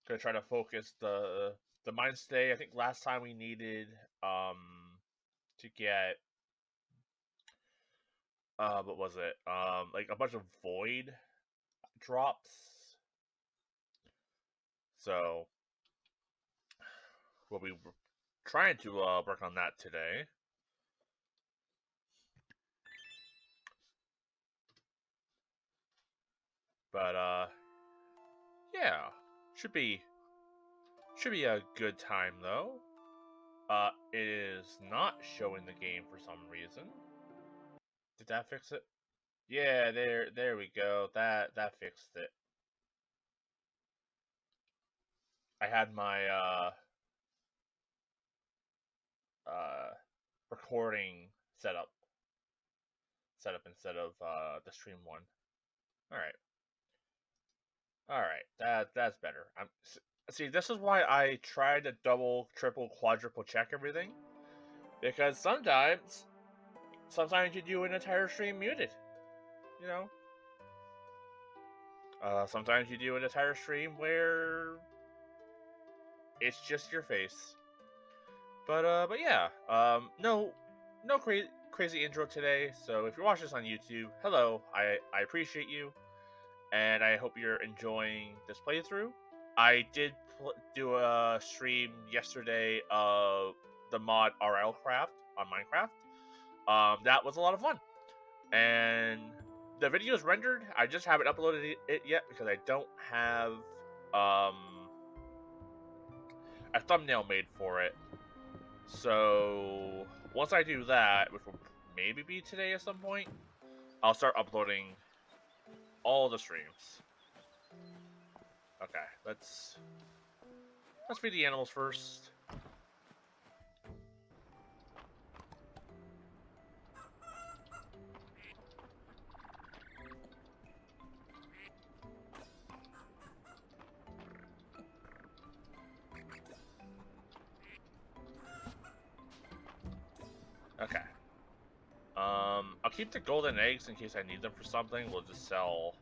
Gonna try to focus the mind stay. I think last time we needed to get what was it? Like a bunch of void drops. So we'll be trying to work on that today. But yeah, should be a good time though. It is not showing the game for some reason. Did that fix it? Yeah, there we go. That fixed it. I had my uh recording set up instead of the stream one. All right. All right. That's better. See, this is why I try to double, triple, quadruple check everything, because sometimes you do an entire stream muted, you know. Sometimes you do an entire stream where it's just your face. But yeah, no crazy intro today. So if you're watching this on YouTube, hello, I appreciate you, and I hope you're enjoying this playthrough. I did do a stream yesterday of the mod RL Craft on Minecraft. That was a lot of fun, and the video is rendered. I just haven't uploaded it yet because I don't have a thumbnail made for it. So once I do that, which will maybe be today at some point, I'll start uploading all the streams. Okay, let's feed the animals first. Okay. I'll keep the golden eggs in case I need them for something. We'll just sell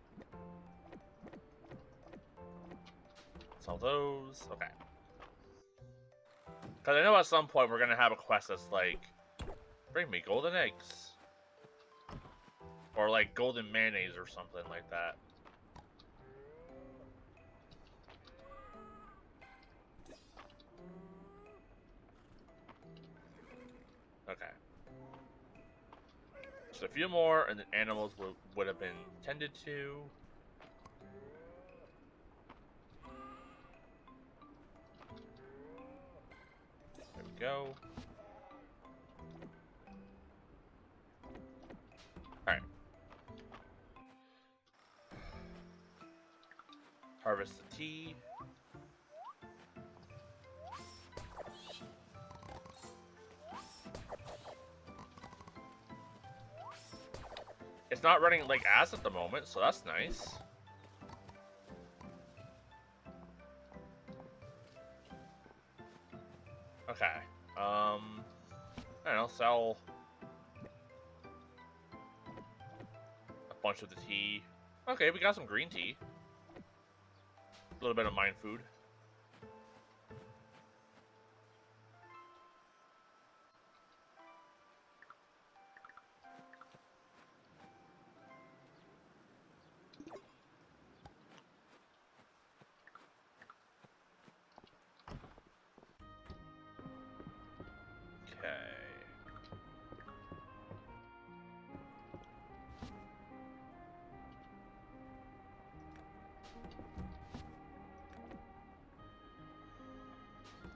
those. Okay. Because I know at some point we're gonna have a quest that's like, bring me golden eggs, or like golden mayonnaise or something like that. Okay. Just a few more, and the animals would have been tended to. There we go. Alright. Harvest the tea. It's not running like as at the moment, so that's nice. Okay. I don't know, sell a bunch of the tea. Okay, we got some green tea. A little bit of mine food.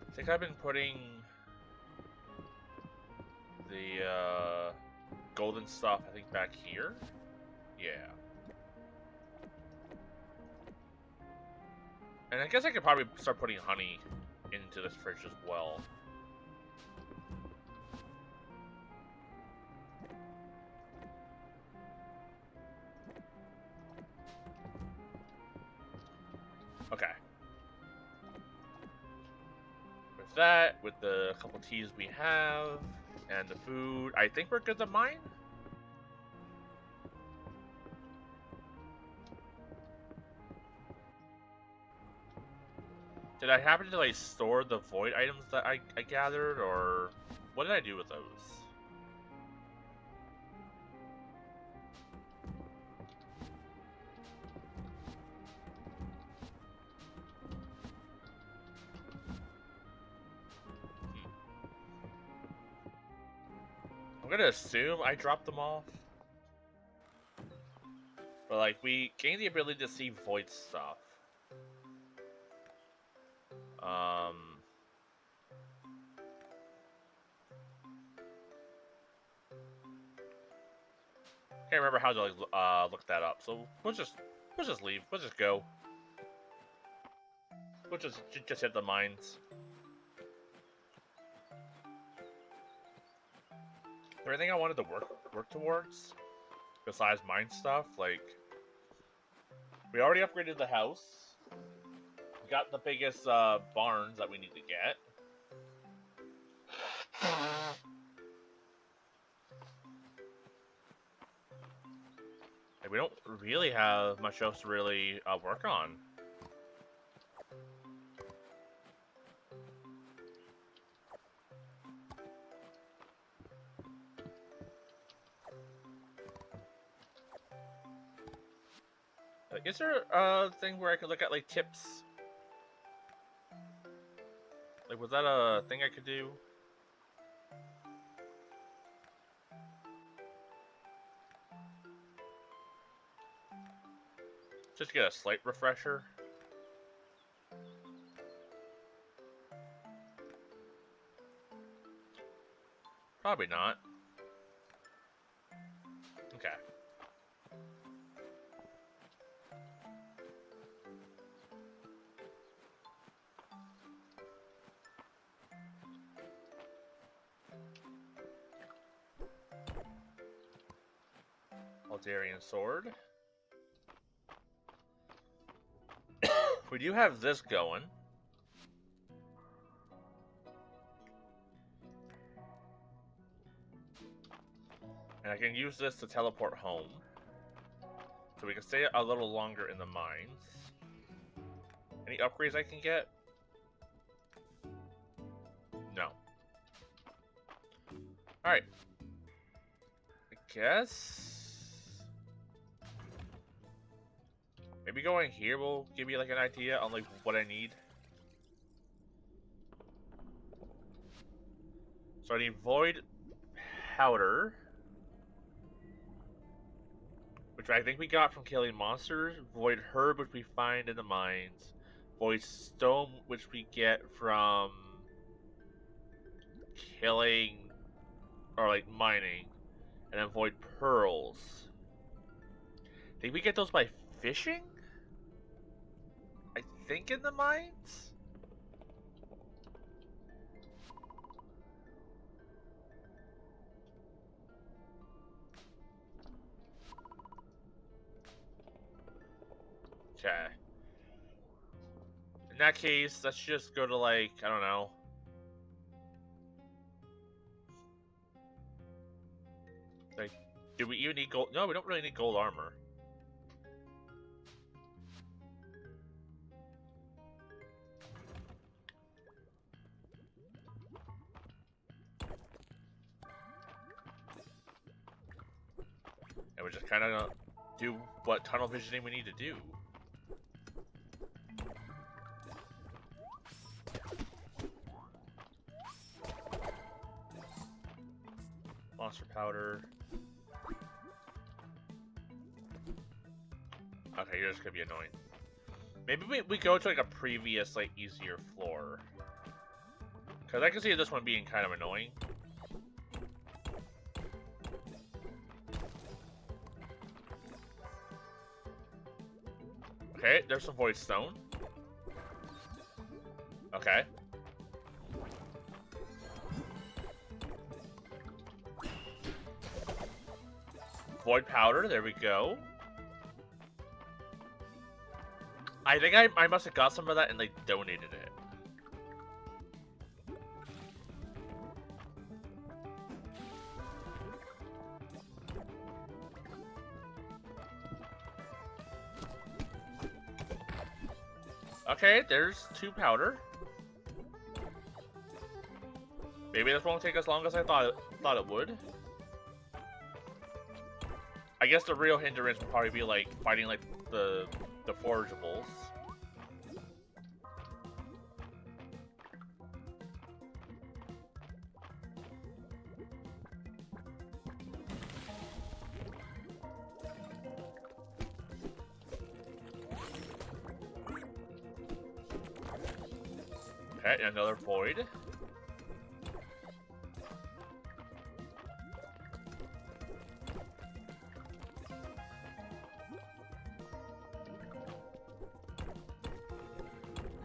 I think I've been putting the golden stuff, I think, back here. Yeah. And I guess I could probably start putting honey into this fridge as well. Okay. With that, with the couple teas we have, and the food, I think we're good to mine. Did I happen to like store the void items that I gathered, or what did I do with those? I'm gonna assume I dropped them off. But like, we gain the ability to see void stuff. Can't remember how to like, look that up. So we'll just leave. We'll just go. We'll just hit the mines. Is there anything I wanted to work towards besides mine stuff? Like, we already upgraded the house. We got the biggest barns that we need to get. Like, we don't really have much else to really work on. Is there a thing where I could look at like tips? Like, was that a thing I could do? Just get a slight refresher. Probably not. Okay. Aldarian sword. We do have this going. And I can use this to teleport home. So we can stay a little longer in the mines. Any upgrades I can get? No. Alright. I guess... maybe going here will give me like an idea on like what I need. So I need void powder, which I think we got from killing monsters. Void herb, which we find in the mines. Void stone, which we get from killing or like mining, and then void pearls. Think we get those by fishing? I think in the mines? Okay. In that case, let's just go to like, I don't know. Like, do we even need gold? No, we don't really need gold armor. And we're just kind of do what tunnel visioning we need to do. Monster powder. Okay, you're just gonna be annoying. Maybe we go to like a previous, like, easier floor. Because I can see this one being kind of annoying. Okay, there's some void stone. Okay. Void powder, there we go. I think I must have got some of that and like donated it. Okay, there's 2 powder. Maybe this won't take as long as I thought it would. I guess the real hindrance would probably be like fighting like the forageables. Okay, another void.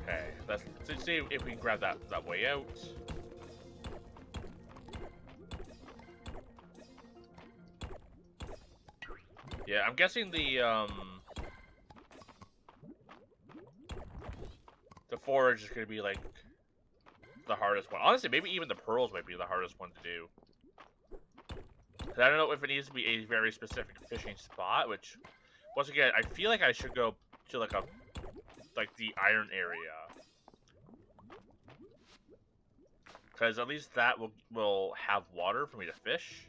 Okay, let's see if we can grab that way out. Yeah, I'm guessing the forage is gonna be like the hardest one. Honestly, maybe even the pearls might be the hardest one to do. Cause I don't know if it needs to be a very specific fishing spot, which, once again, I feel like I should go to like the iron area. Because at least that will have water for me to fish.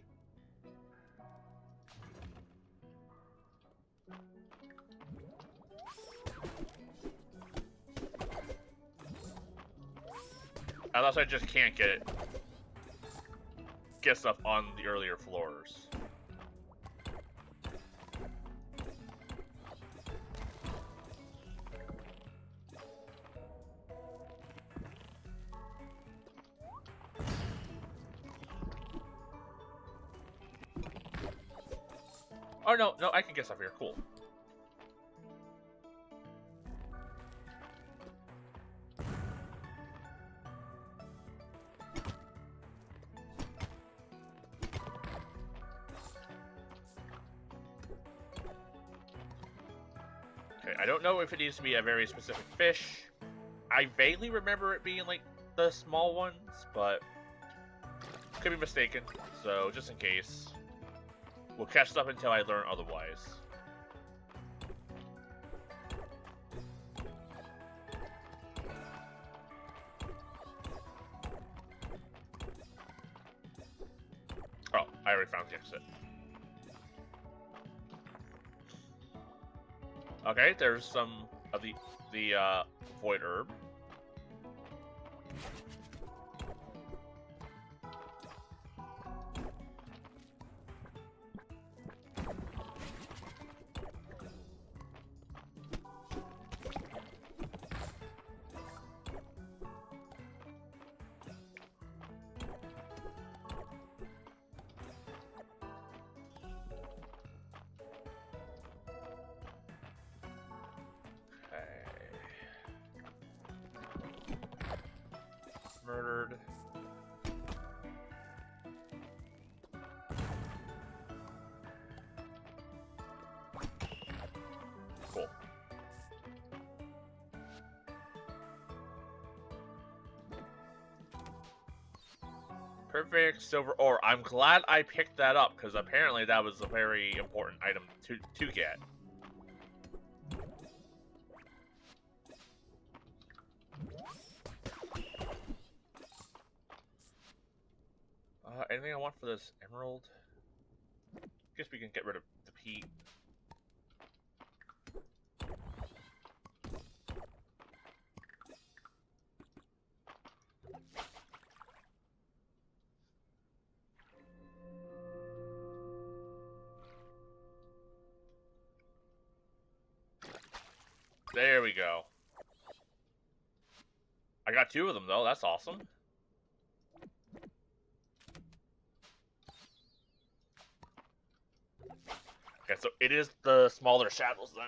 Unless I just can't get stuff on the earlier floors. Oh no, I can get stuff here. Cool. I don't know if it needs to be a very specific fish. I vaguely remember it being like the small ones, but could be mistaken. So just in case, we'll catch stuff until I learn otherwise. Oh, I already found the exit. Okay, there's some of the void herb. Murdered. Cool. Perfect silver ore. I'm glad I picked that up because apparently that was a very important item to get. Anything I want for this emerald? Guess we can get rid of the peat. There we go. I got 2 of them though, that's awesome. Okay, so it is the smaller shadows then.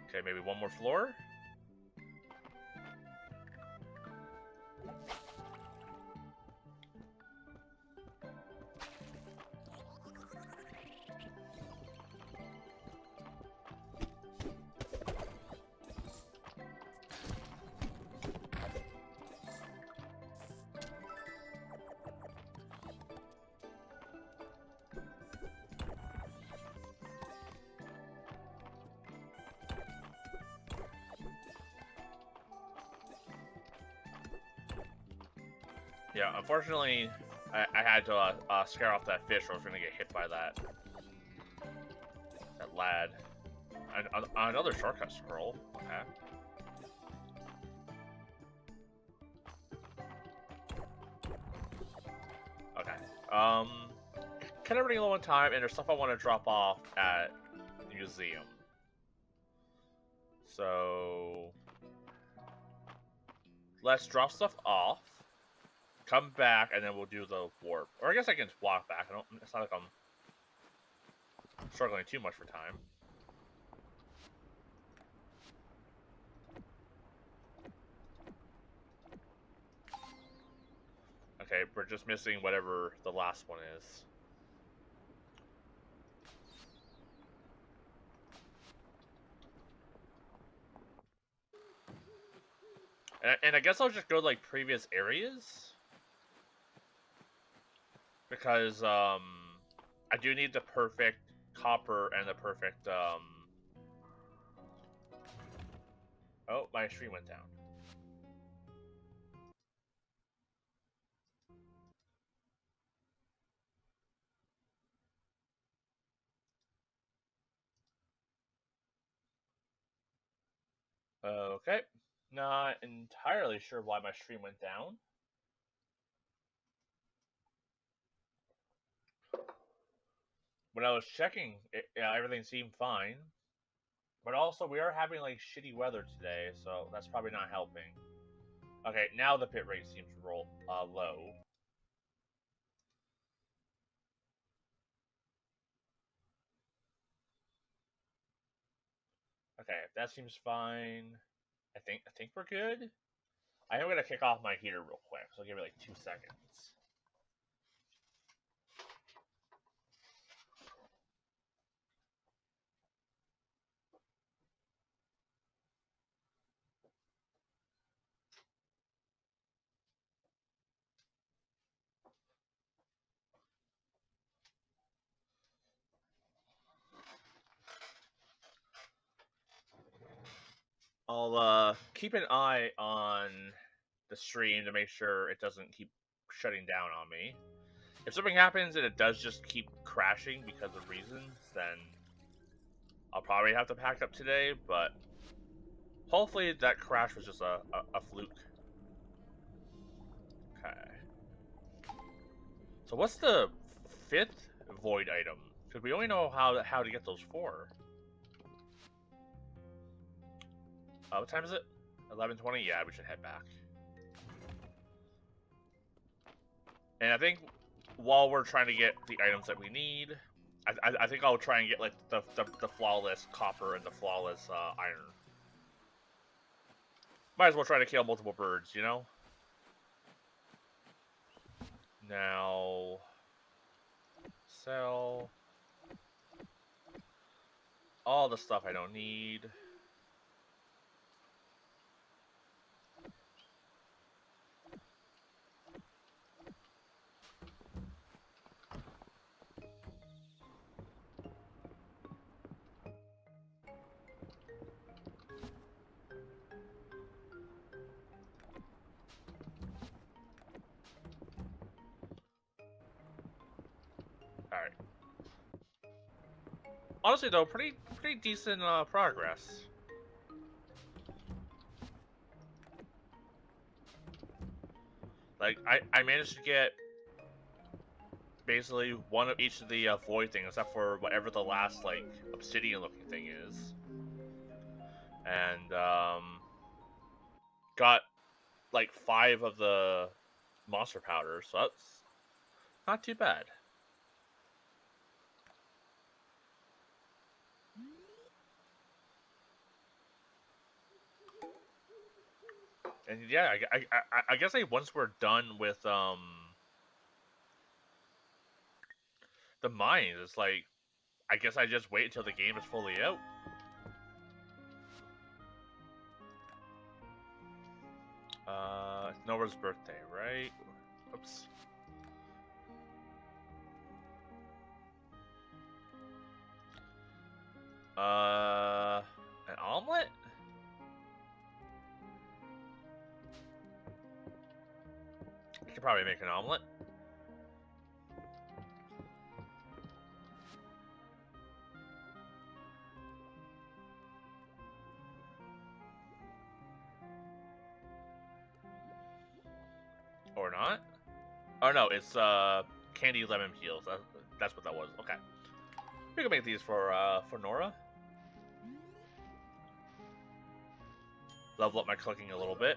Okay, maybe one more floor? Yeah, unfortunately, I had to scare off that fish or I was gonna get hit by that lad. Another shortcut scroll. Okay. Okay. Kind of running low on time, and there's stuff I want to drop off at the museum. So let's drop stuff off, come back, and then we'll do the warp. Or I guess I can just walk back. It's not like I'm struggling too much for time. Okay, we're just missing whatever the last one is. And I guess I'll just go to, like, previous areas. Because, I do need the perfect copper and the perfect, Oh, my stream went down. Okay. Not entirely sure why my stream went down. When I was checking, everything seemed fine. But also, we are having, like, shitty weather today, so that's probably not helping. Okay, now the pit rate seems to roll low. Okay, that seems fine. I think we're good. I am gonna kick off my heater real quick, so give me like 2 seconds. I'll keep an eye on the stream to make sure it doesn't keep shutting down on me. If something happens and it does just keep crashing because of reasons, then I'll probably have to pack up today, but hopefully that crash was just a fluke. Okay. So what's the 5th void item? Because we only know how to get those 4. What time is it? 11:20? Yeah, we should head back. And I think while we're trying to get the items that we need, I think I'll try and get like the flawless copper and the flawless iron. Might as well try to kill multiple birds, you know? Now, sell all the stuff I don't need. Alright. Honestly though, pretty decent progress. Like, I managed to get basically one of each of the void things, except for whatever the last, like, obsidian looking thing is. And, got, like, 5 of the monster powder, so that's not too bad. And yeah, I guess once we're done with the mines, it's like, I guess I just wait until the game is fully out. It's Nora's birthday, right? Oops. An omelet? probably make an omelet. Or not? Oh no, it's candy lemon peels. That's what that was. Okay. We can make these for Nora. Level up my cooking a little bit.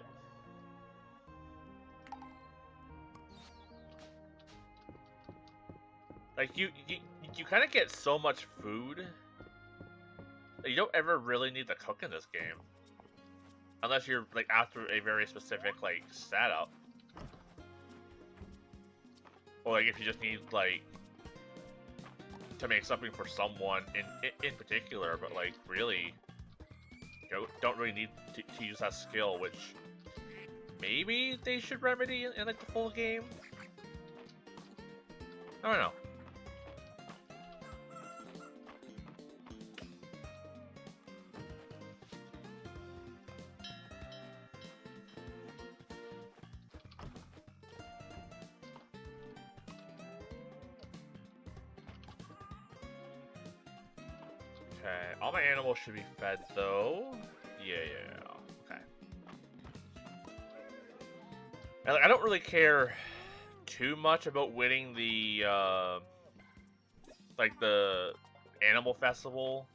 Like you kind of get so much food that you don't ever really need to cook in this game, unless you're like after a very specific like setup, or like if you just need like to make something for someone in particular. But like really, you don't really need to use that skill, which maybe they should remedy in like the full game. I don't know. Okay, all my animals should be fed though. Yeah, okay. And like, I don't really care too much about winning the like the animal festival.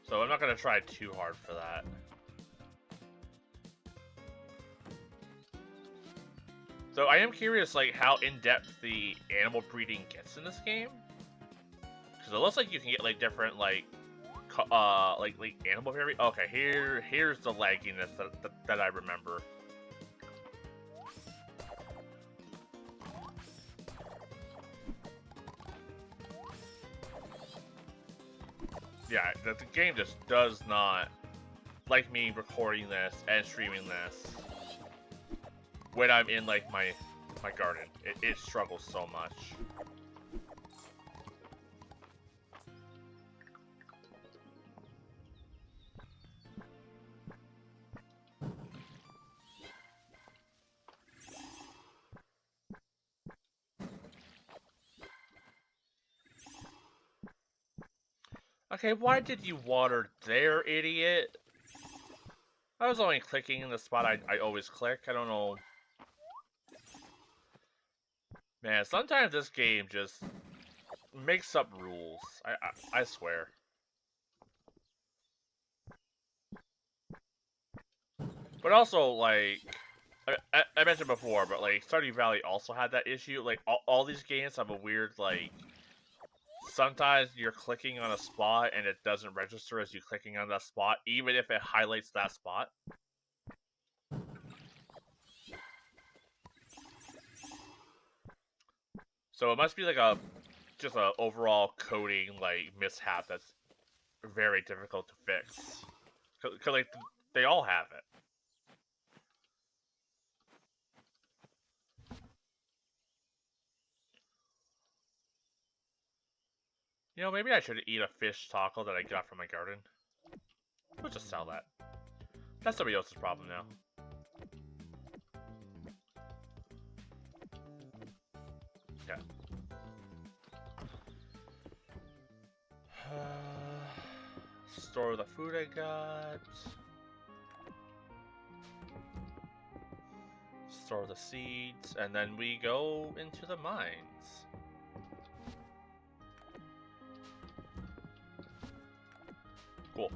So I'm not gonna try too hard for that. So I am curious, like, how in-depth the animal breeding gets in this game. Because it looks like you can get, like, different, like animal variety. Okay, here's the lagginess that I remember. Yeah, the game just does not like me recording this and streaming this when I'm in like my garden. It struggles so much. Okay, why did you water there, idiot? I was only clicking in the spot I always click. I don't know. Man, sometimes this game just makes up rules. I swear. But also, like, I mentioned before, but like, Stardew Valley also had that issue. Like, all these games have a weird, like, sometimes you're clicking on a spot and it doesn't register as you clicking on that spot, even if it highlights that spot. So it must be like just a overall coding like mishap that's very difficult to fix. Cause like they all have it. You know, maybe I should eat a fish taco that I got from my garden. We'll just sell that. That's somebody else's problem now. Okay. Store the food I got. Store the seeds, and then we go into the mines. Cool.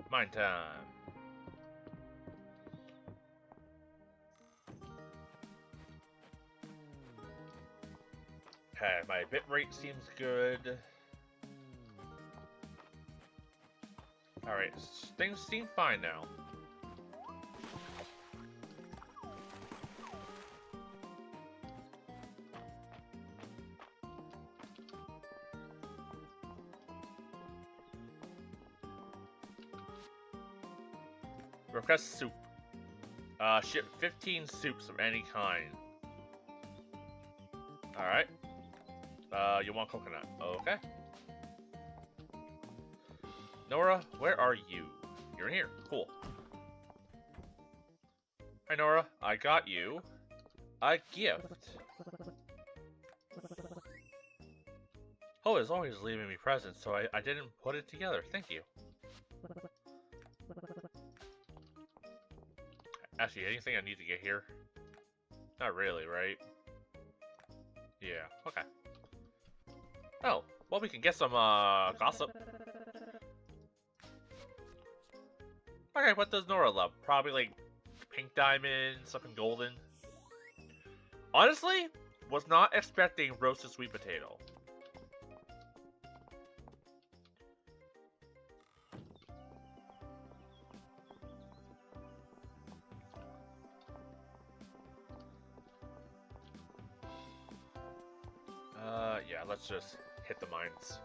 Mine time. Okay, my bitrate seems good. Alright, things seem fine now. Request soup. Ship 15 soups of any kind. Alright. You want coconut. Okay. Nora, where are you? You're in here. Cool. Hi, Nora. I got you a gift. Oh, is always leaving me presents, so I didn't put it together. Thank you. Actually, anything I need to get here? Not really, right? Yeah, okay. Oh, well, we can get some, gossip. Okay, what does Nora love? Probably, like, pink diamond, something golden. Honestly, was not expecting roasted sweet potato. Yeah, let's just hit the mines.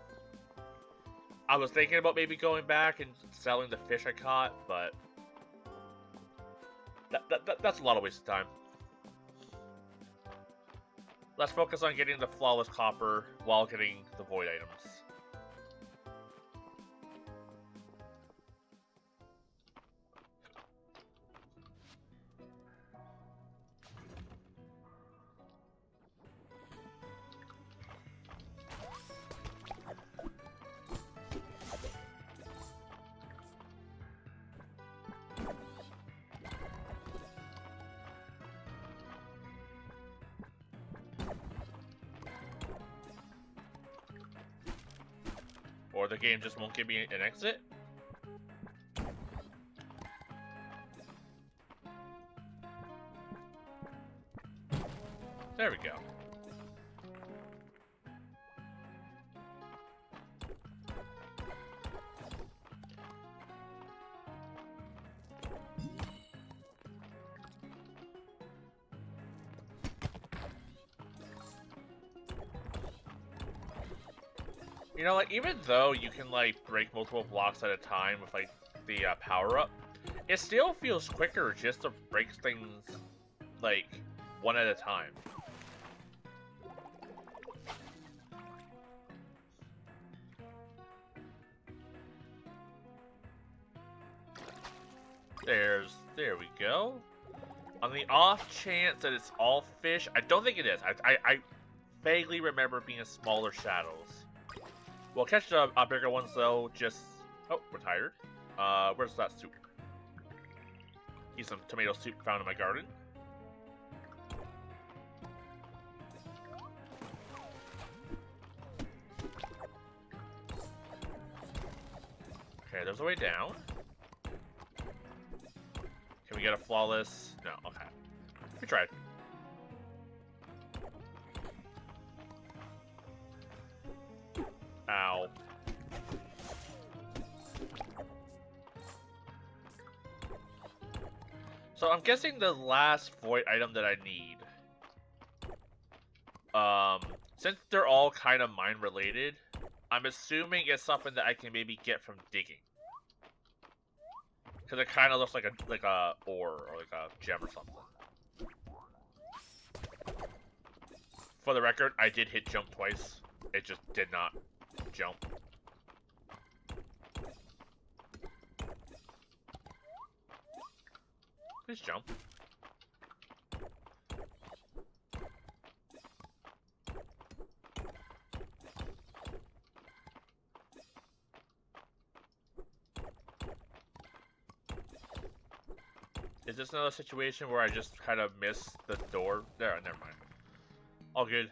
I was thinking about maybe going back and selling the fish I caught, but that's a lot of wasted time. Let's focus on getting the flawless copper while getting the void items. Or the game just won't give me an exit. There we go. You know, like, even though you can, like, break multiple blocks at a time with, like, the power-up, it still feels quicker just to break things, like, one at a time. There we go. On the off chance that it's all fish, I don't think it is. I vaguely remember it being smaller shadows. We'll catch the bigger ones though, just... Oh, we're tired. Where's that soup? Eat some tomato soup found in my garden. Okay, there's a way down. Can we get a flawless? No, okay. We tried. Ow. So I'm guessing the last void item that I need, since they're all kind of mine related, I'm assuming it's something that I can maybe get from digging. Because it kind of looks like a ore or like a gem or something. For the record, I did hit jump twice. It just did not jump. Please jump. Is this another situation where I just kind of missed the door? There, never mind. All good.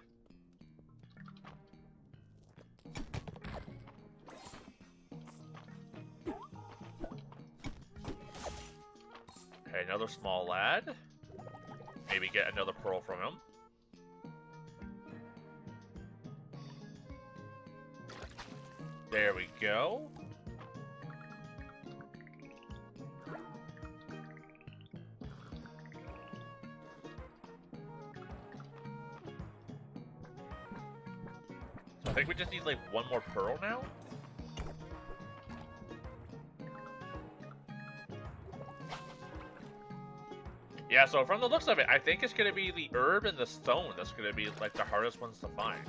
Okay, another small lad. Maybe get another pearl from him. There we go. I think we just need like one more pearl now. Yeah, so from the looks of it, I think it's gonna be the herb and the stone that's gonna be like the hardest ones to find.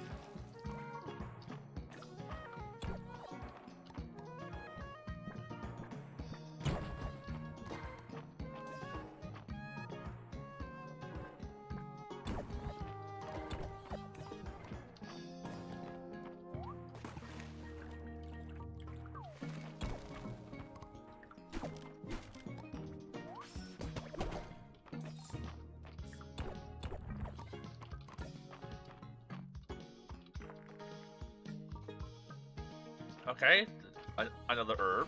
Okay, another herb.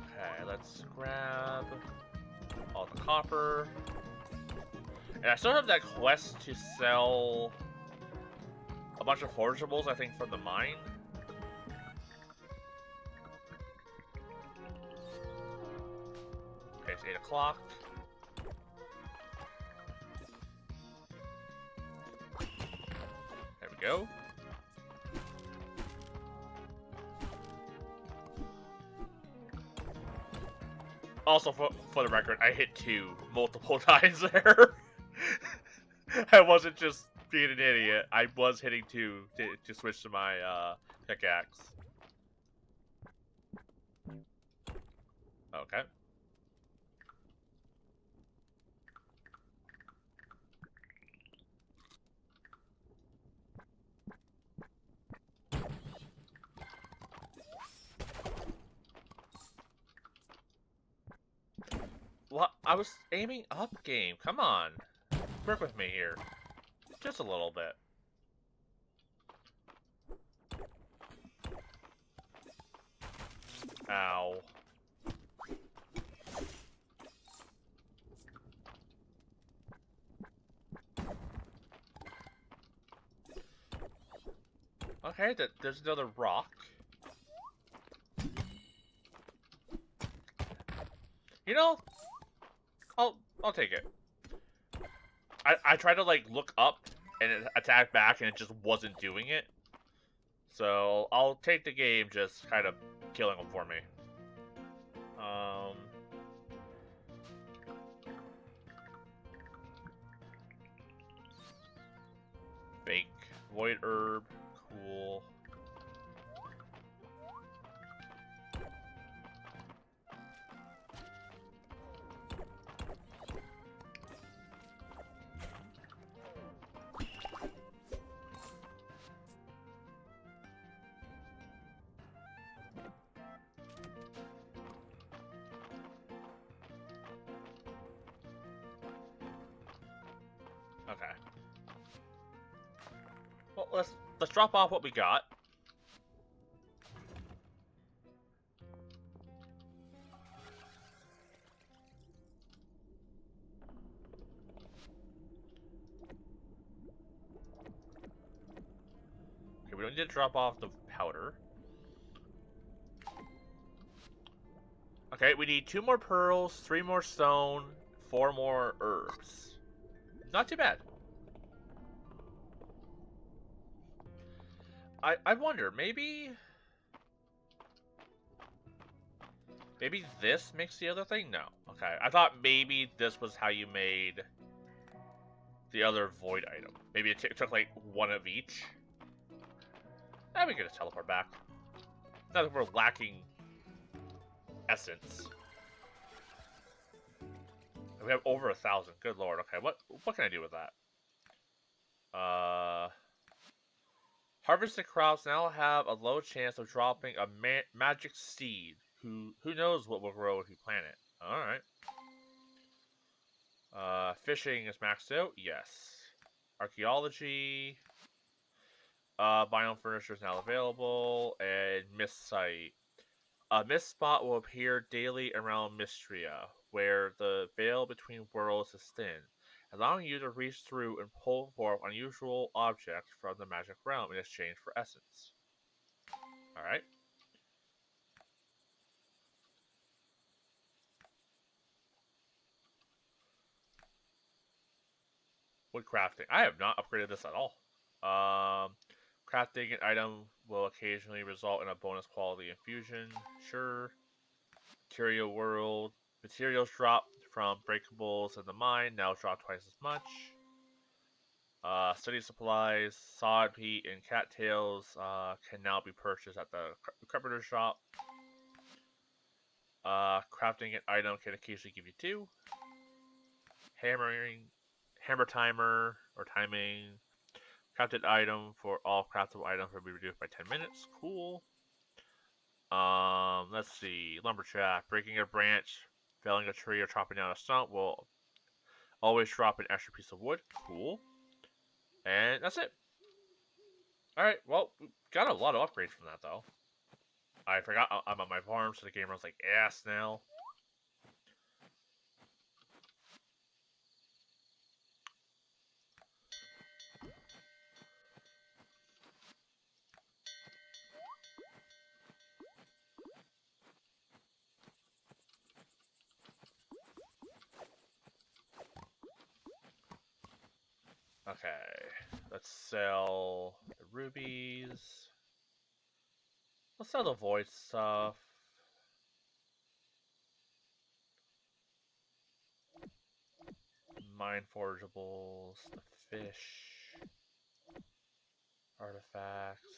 Okay, let's grab all the copper. And I still have that quest to sell a bunch of forageables, I think, from the mine. Okay, it's 8 o'clock. There we go. Also, for the record, I hit 2 multiple times there. I wasn't just being an idiot. I was hitting 2 to switch to my pickaxe. Okay. Well, I was aiming up, game. Come on. Work with me here. Just a little bit. Ow. Okay, there's another rock. You know, I'll take it. I tried to like look up and attack back, and it just wasn't doing it. So I'll take the game, just kind of killing them for me. Fake void herb, cool. Okay. Well, let's drop off what we got. Okay, we don't need to drop off the powder. Okay, we need 2 more pearls, 3 more stone, 4 more herbs. Not too bad. I wonder, maybe this makes the other thing? No. Okay, I thought maybe this was how you made the other void item. Maybe it took like 1 of each. We could just teleport back. Not that we're lacking essence. We have over 1,000. Good lord. Okay, what can I do with that? Harvested crops now have a low chance of dropping a magic seed. Who knows what will grow if you plant it? All right. Fishing is maxed out. Yes. Archaeology. Biome furniture is now available, and mist site. A mist spot will appear daily around Mistria, where the veil between worlds is thin, allowing you to reach through and pull forth unusual objects from the magic realm in exchange for essence. Alright. Wood crafting. I have not upgraded this at all. Crafting an item will occasionally result in a bonus quality infusion. Sure. Material world. Materials dropped from breakables in the mine now drop twice as much. Study supplies, sod peat, and cattails can now be purchased at the carpenter shop. Crafting an item can occasionally give you 2. Hammer timer or timing. Crafted item for all craftable items will be reduced by 10 minutes. Cool. Let's see. Lumberjack. Breaking a branch, felling a tree, or chopping down a stump will always drop an extra piece of wood. Cool. And that's it. Alright, well, we got a lot of upgrades from that, though. I forgot I'm on my farm, so the game runs like ass now. Okay, let's sell the rubies. Let's sell the void stuff. Mine forageables, the fish, artifacts.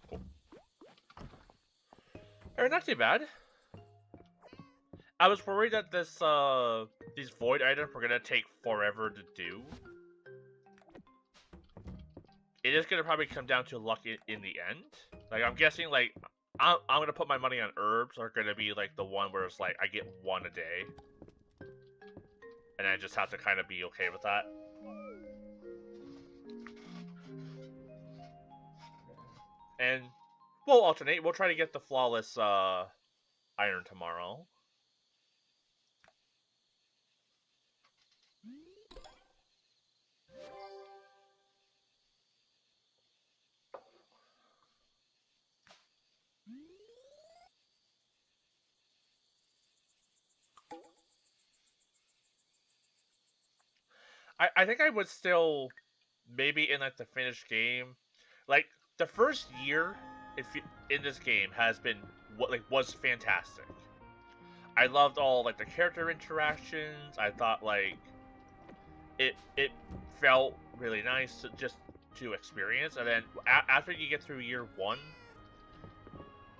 Cool. Alright, not too bad. I was worried that these void items were gonna take forever to do. It is gonna probably come down to luck in the end. Like, I'm guessing, like, I'm gonna put my money on herbs are gonna be, like, the one where it's like, I get one a day. And I just have to kind of be okay with that. And we'll alternate. We'll try to get the flawless iron tomorrow. I think I would still, maybe in like the finished game, like the first year in this game has been was fantastic. I loved all like the character interactions. I thought like it felt really nice to experience, and then after you get through year one,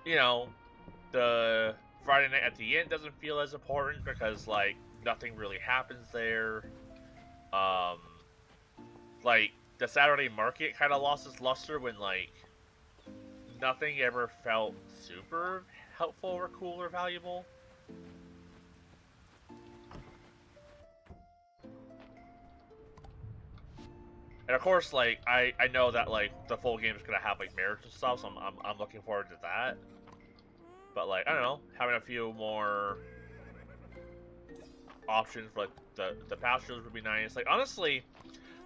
you know, the Friday night at the end doesn't feel as important because like nothing really happens there. Like the Saturday market kind of lost its luster when like nothing ever felt super helpful or cool or valuable. And of course, like I know that like the full game is gonna have like marriage and stuff, so I'm looking forward to that. But like I don't know, having a few more options for like the pastures would be nice. Like honestly,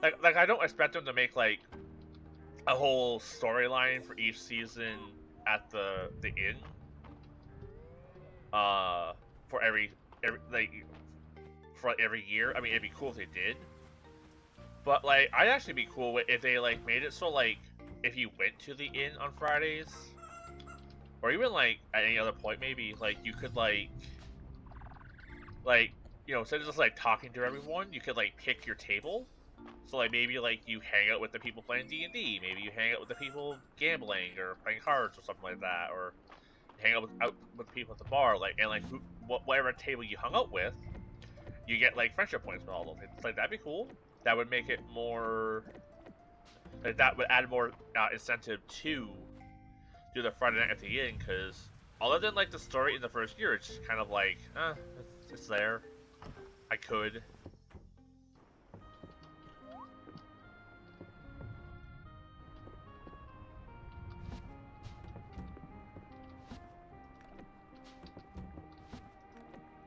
like I don't expect them to make like a whole storyline for each season at the inn. For every like for like, every year. I mean, it'd be cool if they did. But like, I'd actually be cool if they like made it so like if you went to the inn on Fridays, or even like at any other point, maybe like you could like you know, instead of just like talking to everyone, you could like pick your table. So like maybe like you hang out with the people playing D&D, maybe you hang out with the people gambling or playing cards or something like that, or hang out with people at the bar, like and like whatever table you hung out with, you get like friendship points with all those things. Like that'd be cool. That would make it more. Like that would add more incentive to do the Friday night at the inn, because other than like the story in the first year, it's just kind of like, it's there. I could.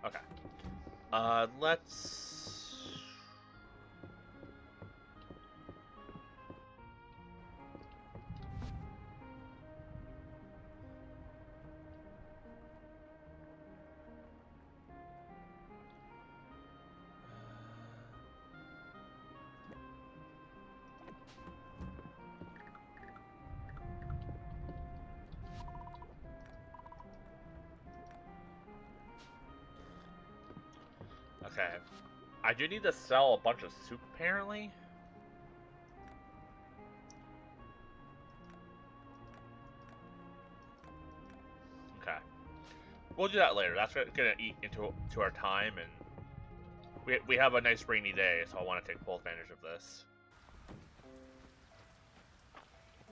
Okay. Let's. Okay. I do need to sell a bunch of soup, apparently. we'll do that later. That's gonna eat into our time, and we have a nice rainy day, so I want to take full advantage of this.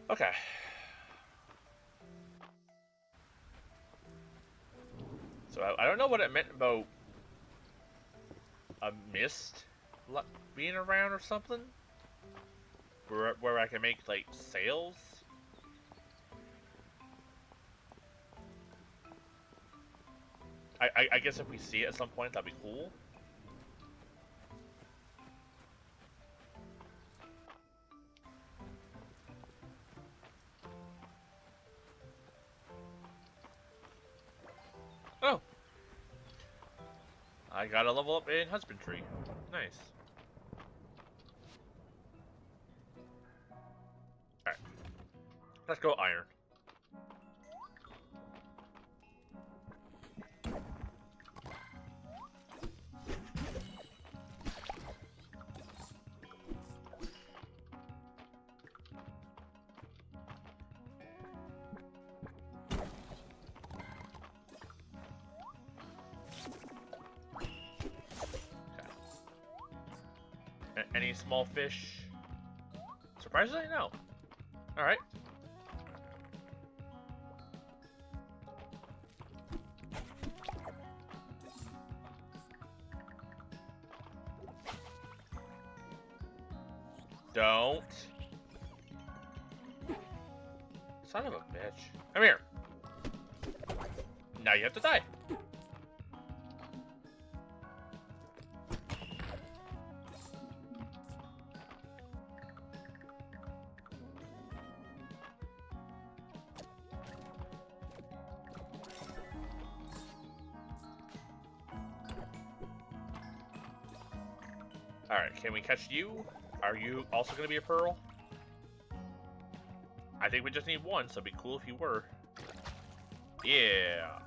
Okay. So I don't know what it meant about a mist being around or something, where I can make like sails. I guess if we see it at some point, that'd be cool. Oh! I got a level up in husbandry. Nice. Alright. Let's go iron. Any small fish? Surprisingly, no. Alright. Don't. Son of a bitch. Come here. Now you have to die. Alright, can we catch you? Are you also going to be a pearl? I think we just need one, so it'd be cool if you were. Yeah.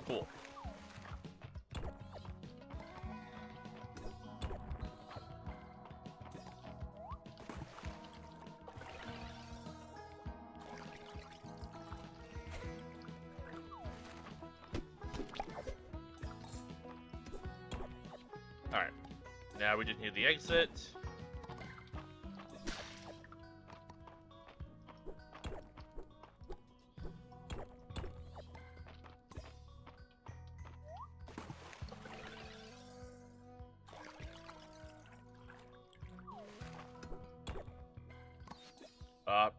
Cool. Alright. Now we just need the exit.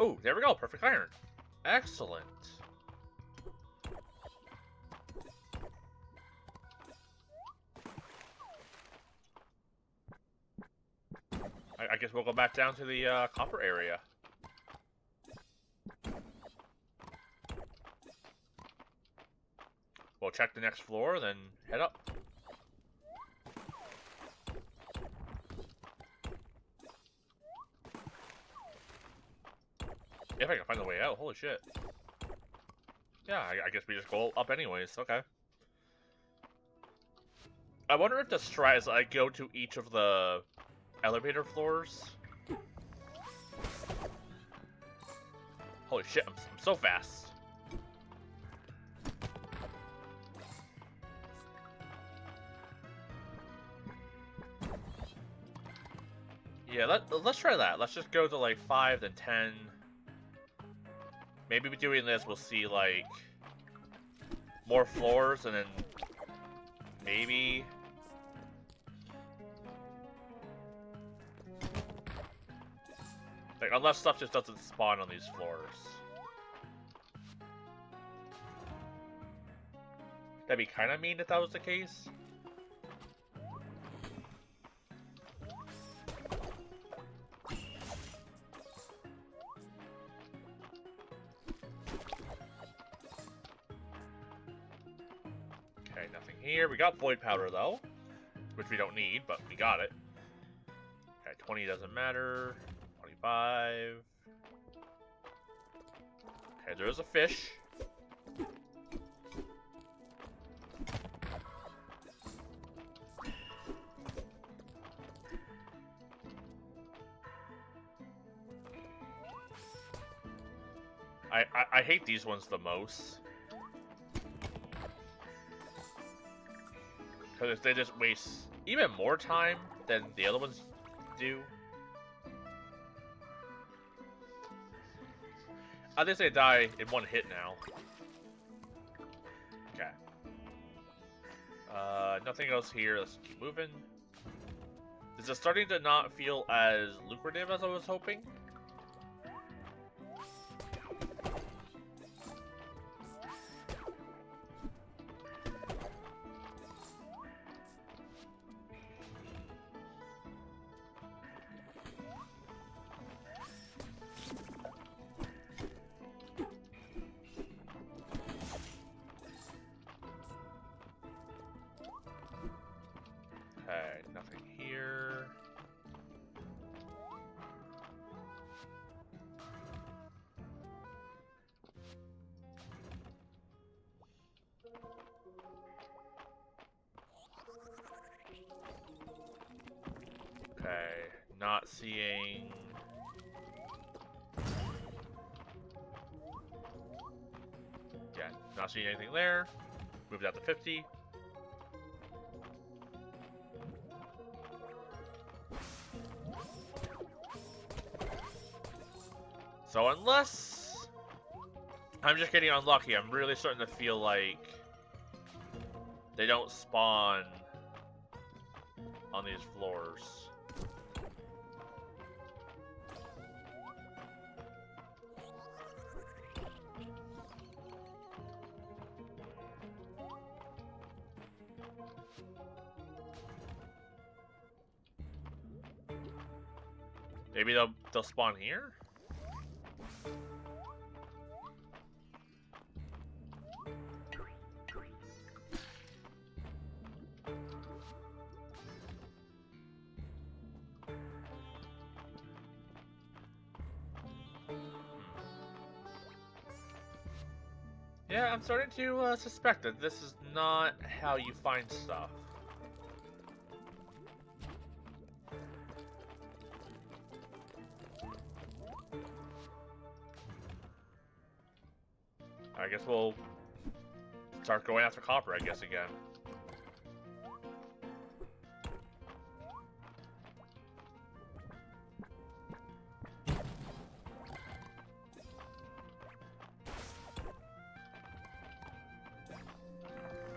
Oh, there we go. Perfect iron. Excellent. I guess we'll go back down to the copper area. We'll check the next floor, then head up. If I can find the way out, holy shit. Yeah, I guess we just go up anyways, okay. I wonder if the strat is I go to each of the elevator floors. Holy shit, I'm so fast. Yeah, let's try that. Let's just go to like 5, then 10. Maybe doing this we'll see like more floors, and then maybe like unless stuff just doesn't spawn on these floors. That'd be kind of mean if that was the case. Okay, nothing here. We got void powder though, which we don't need, but we got it. Okay, 20 doesn't matter. 25. Okay, there's a fish. I hate these ones the most. Because they just waste even more time than the other ones do. I think they die in one hit now. Okay. Nothing else here. Let's keep moving. This is starting to not feel as lucrative as I was hoping. Okay, nothing here. Okay, not seeing... Yeah, not seeing anything there. Moved out to 50. So unless I'm just getting unlucky, I'm really starting to feel like they don't spawn on these floors. Maybe they'll spawn here? Yeah, I'm starting to suspect that this is not how you find stuff. I guess we'll start going after copper, I guess, again.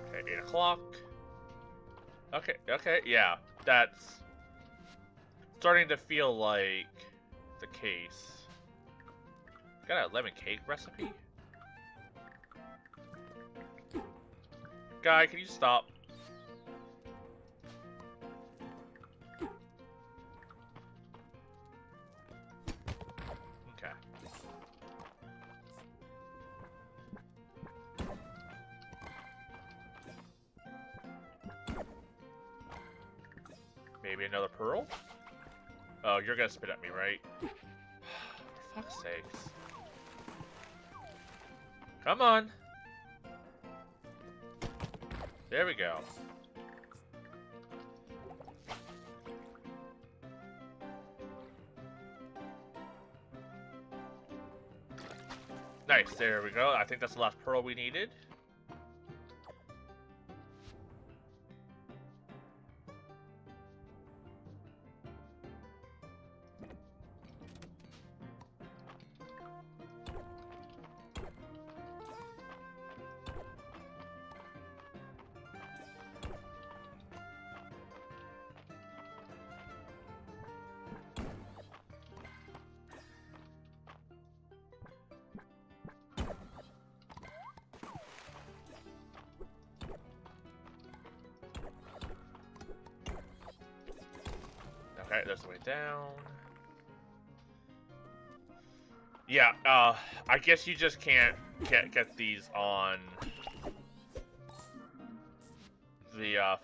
Okay, 8 o'clock. Okay, yeah. That's starting to feel like the case. Got a lemon cake recipe? Guy, can you stop? Okay. Maybe another pearl? Oh, you're gonna spit at me, right? For fuck's sakes. Come on! There we go. Nice, there we go. I think that's the last pearl we needed. Okay, there's the way down. Yeah, I guess you just can't get these on the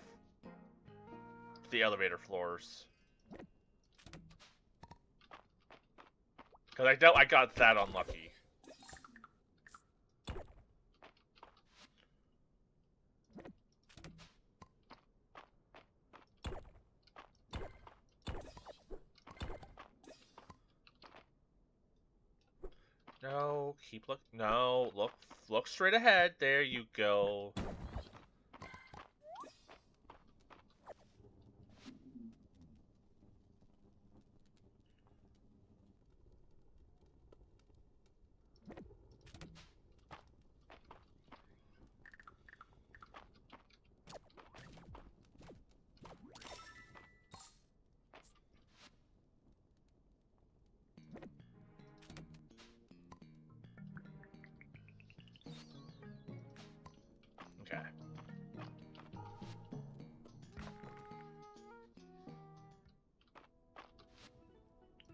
elevator floors. Cause I doubt I got that unlucky. No, keep look. No, look straight ahead. There you go.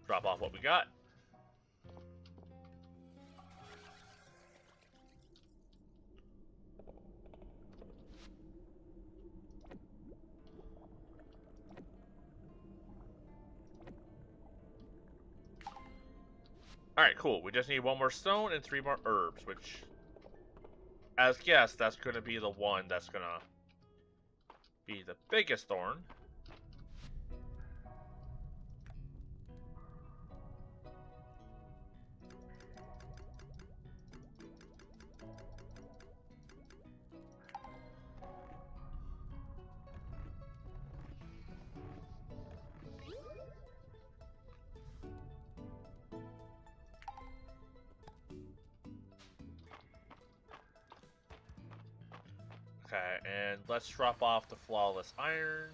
drop off what we got. Alright, cool. We just need 1 more stone and 3 more herbs, which, as guessed, that's going to be the one that's going to be the biggest thorn. Okay, and let's drop off the flawless iron.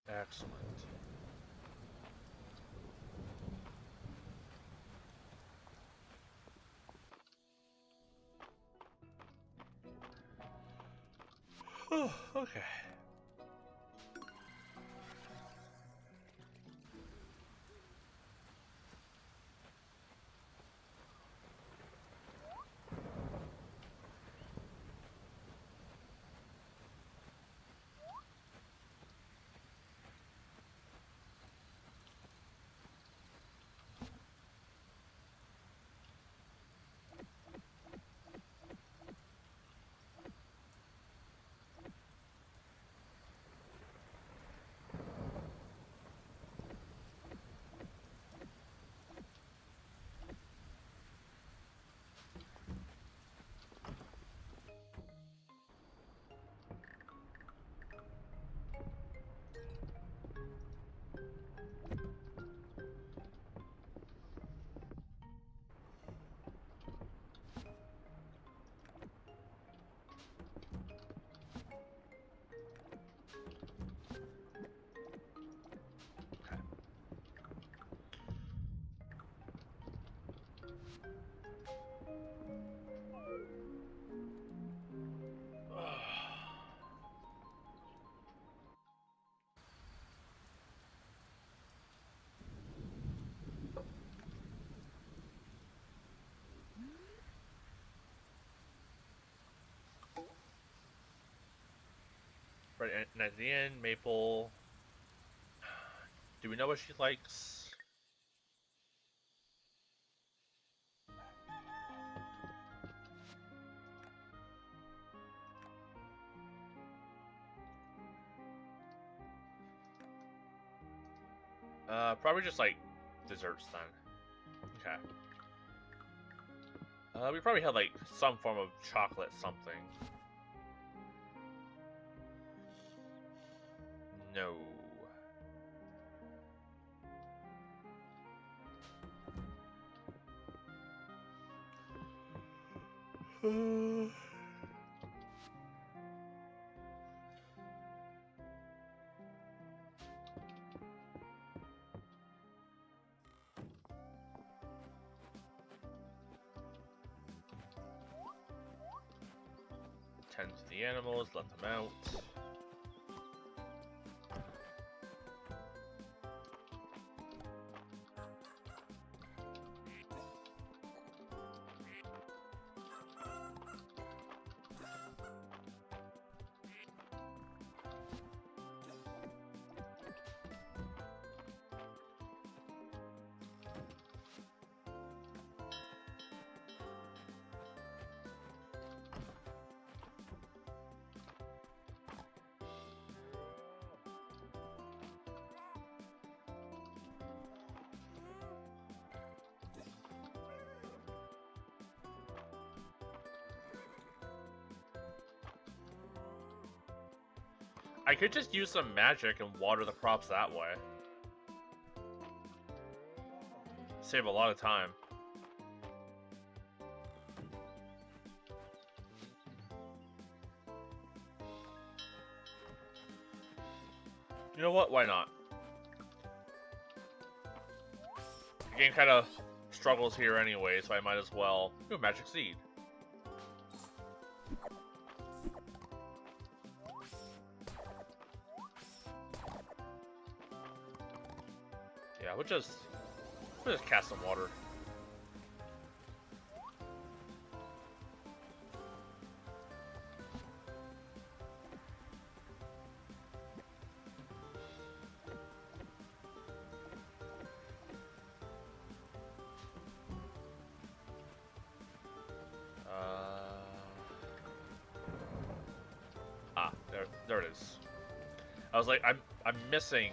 Excellent. Oh, okay. Right at the end, Maple. Do we know what she likes? Probably just like desserts then. Okay. We probably had like some form of chocolate something. No. Tend to the animals, let them out. I could just use some magic and water the crops that way. Save a lot of time. You know what? Why not? The game kind of struggles here anyway, so I might as well do a magic seed. Yeah, we'll just cast some water. There it is. I was like, I'm missing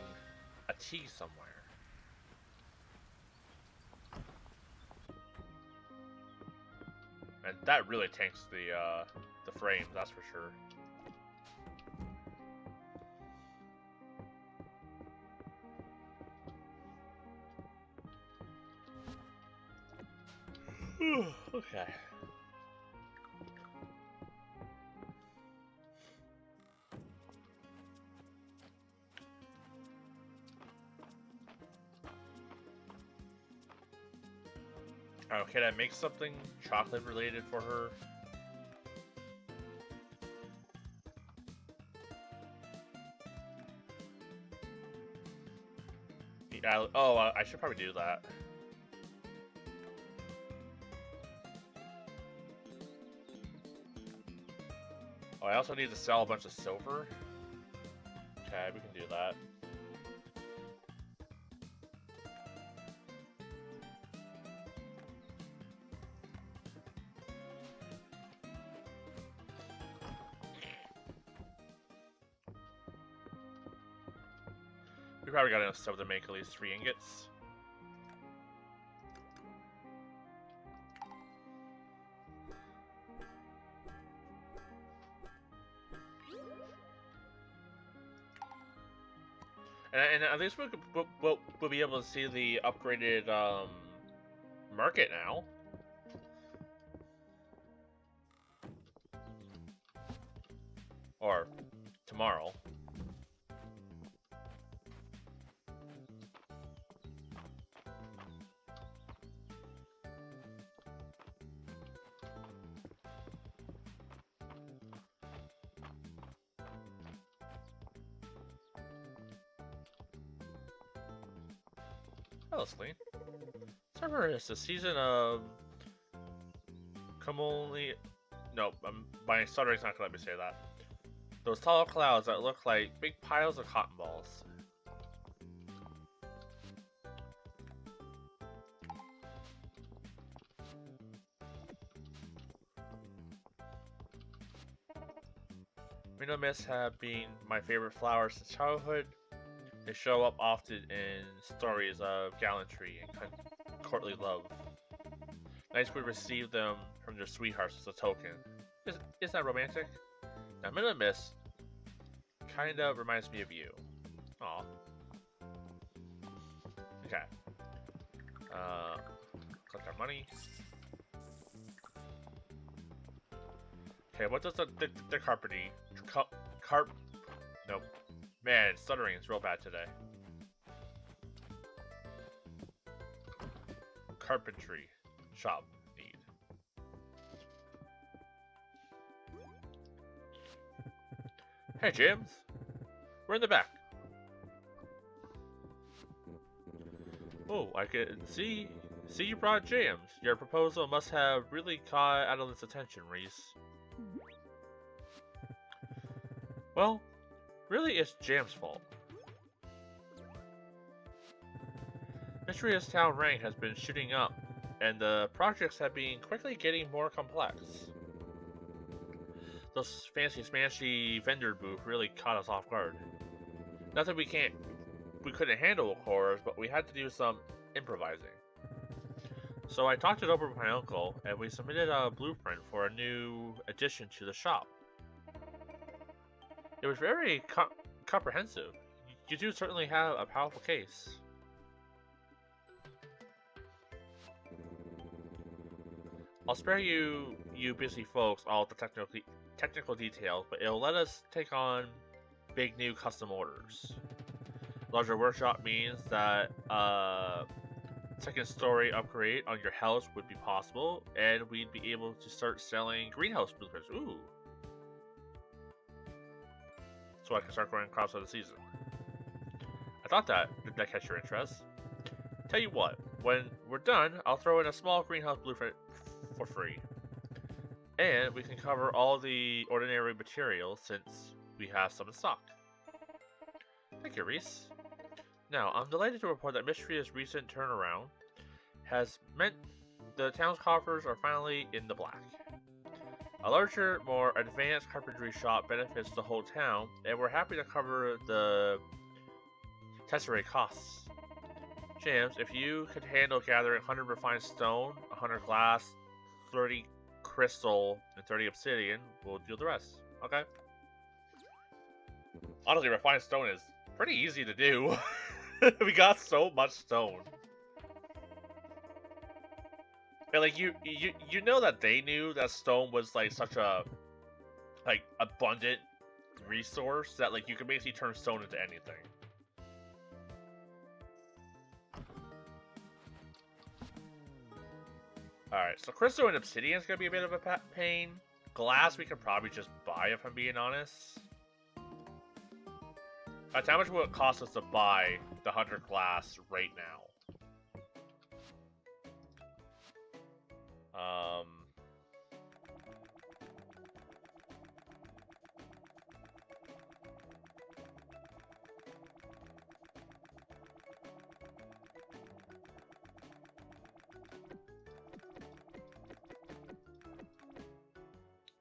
a T somewhere. And that really tanks the frame, that's for sure. Okay. Oh, can I make something chocolate related for her? Yeah, oh, I should probably do that. Oh, I also need to sell a bunch of silver. Okay, we can do that. We probably got enough stuff to make at least 3 ingots. And at least we'll be able to see the upgraded market now. Or tomorrow. Hello, Celine. Summer is the season of... Come only... No, my stuttering's not gonna let me say that. Those tall clouds that look like big piles of cotton balls. Window mists have been my favorite flowers since childhood. They show up often in stories of gallantry and courtly love. Knights would receive them from their sweethearts as a token. Isn't that romantic? Now, Minute Mist kind of reminds me of you. Aw. Okay. Collect our money. Okay, what does the carpentry... Nope. Man, stuttering is real bad today. Carpentry shop need. Hey, James. We're in the back. Oh, I can see you brought jams. Your proposal must have really caught Adeline's attention, Reese. Well, really, it's Jam's fault. Mistria's town rank has been shooting up, and the projects have been quickly getting more complex. Those fancy smashy vendor booth really caught us off guard. Not that we couldn't handle of course, but we had to do some improvising. So I talked it over with my uncle, and we submitted a blueprint for a new addition to the shop. It was very comprehensive. You do certainly have a powerful case. I'll spare you busy folks all the technical details, but it'll let us take on big new custom orders. Larger workshop means that second story upgrade on your house would be possible, and we'd be able to start selling greenhouse blueprints. Ooh. So I can start growing crops of the season. I thought did that catch your interest? Tell you what, when we're done, I'll throw in a small greenhouse blueprint for free. And we can cover all the ordinary materials since we have some in stock. Thank you, Reese. Now, I'm delighted to report that Mistria's recent turnaround has meant the town's coffers are finally in the black. A larger, more advanced carpentry shop benefits the whole town, and we're happy to cover the tesserae costs. James, if you could handle gathering 100 refined stone, 100 glass, 30 crystal, and 30 obsidian, we'll do the rest. Okay? Honestly, refined stone is pretty easy to do. We got so much stone. And like you know that they knew that stone was like such a abundant resource that like you can basically turn stone into anything. Alright, so crystal and obsidian is gonna be a bit of a pain. Glass we could probably just buy if I'm being honest. How much will it cost us to buy the 100 glass right now?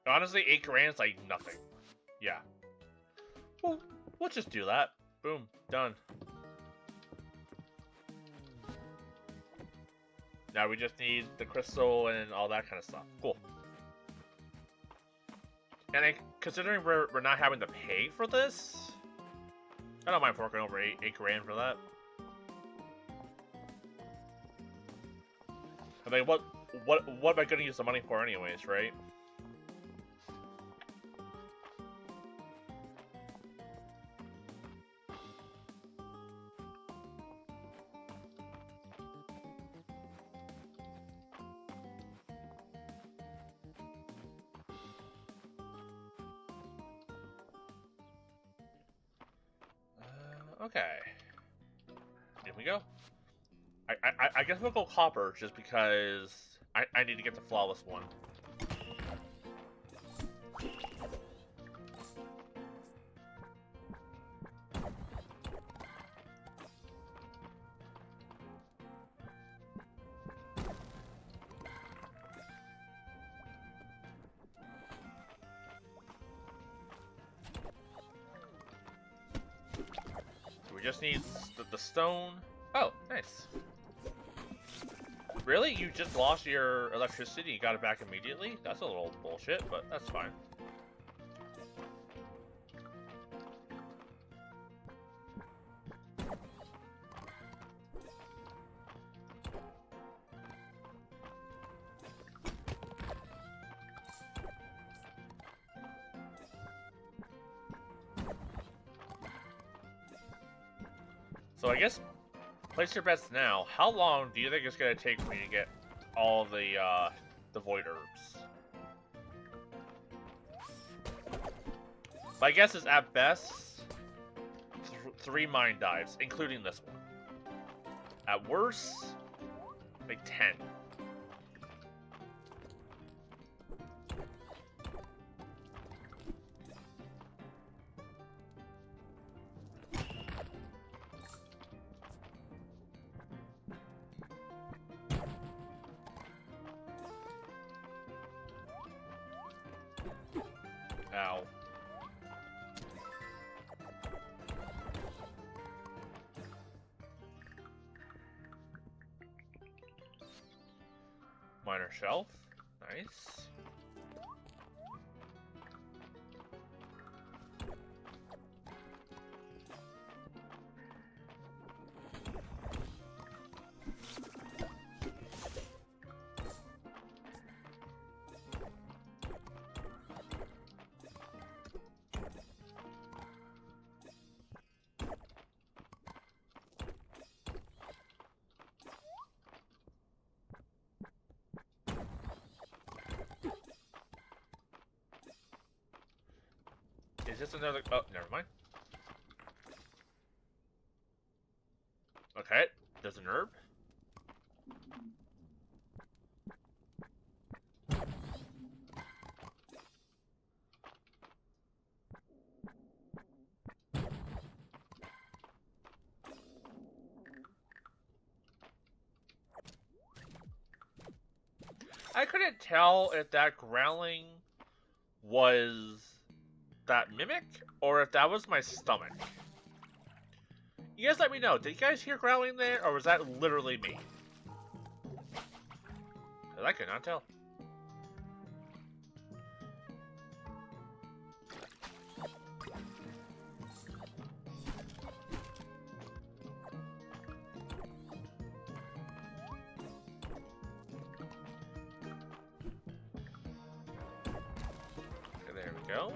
Honestly, 8 grand is like nothing. Yeah. Well, we'll just do that. Boom. Done. Now we just need the crystal and all that kind of stuff. Cool. And considering we're not having to pay for this, I don't mind forking over 8 grand for that. I mean, what am I gonna use the money for anyways, right? Okay. Here we go. I guess we'll go copper just because I need to get the flawless one. We just need the stone. Oh, nice. Really? You just lost your electricity and you got it back immediately? That's a little bullshit, but that's fine. So I guess, place your bets now. How long do you think it's gonna take for me to get all the void herbs? My guess is at best 3 mine dives, including this one. At worst, like 10. Ow. Miner shelf. Nice. Is this another... Oh, never mind. Okay, there's an herb. I couldn't tell if that growling was that mimic or if that was my stomach. You guys let me know. Did you guys hear growling there, or was that literally me? Because I could not tell. Okay, there we go.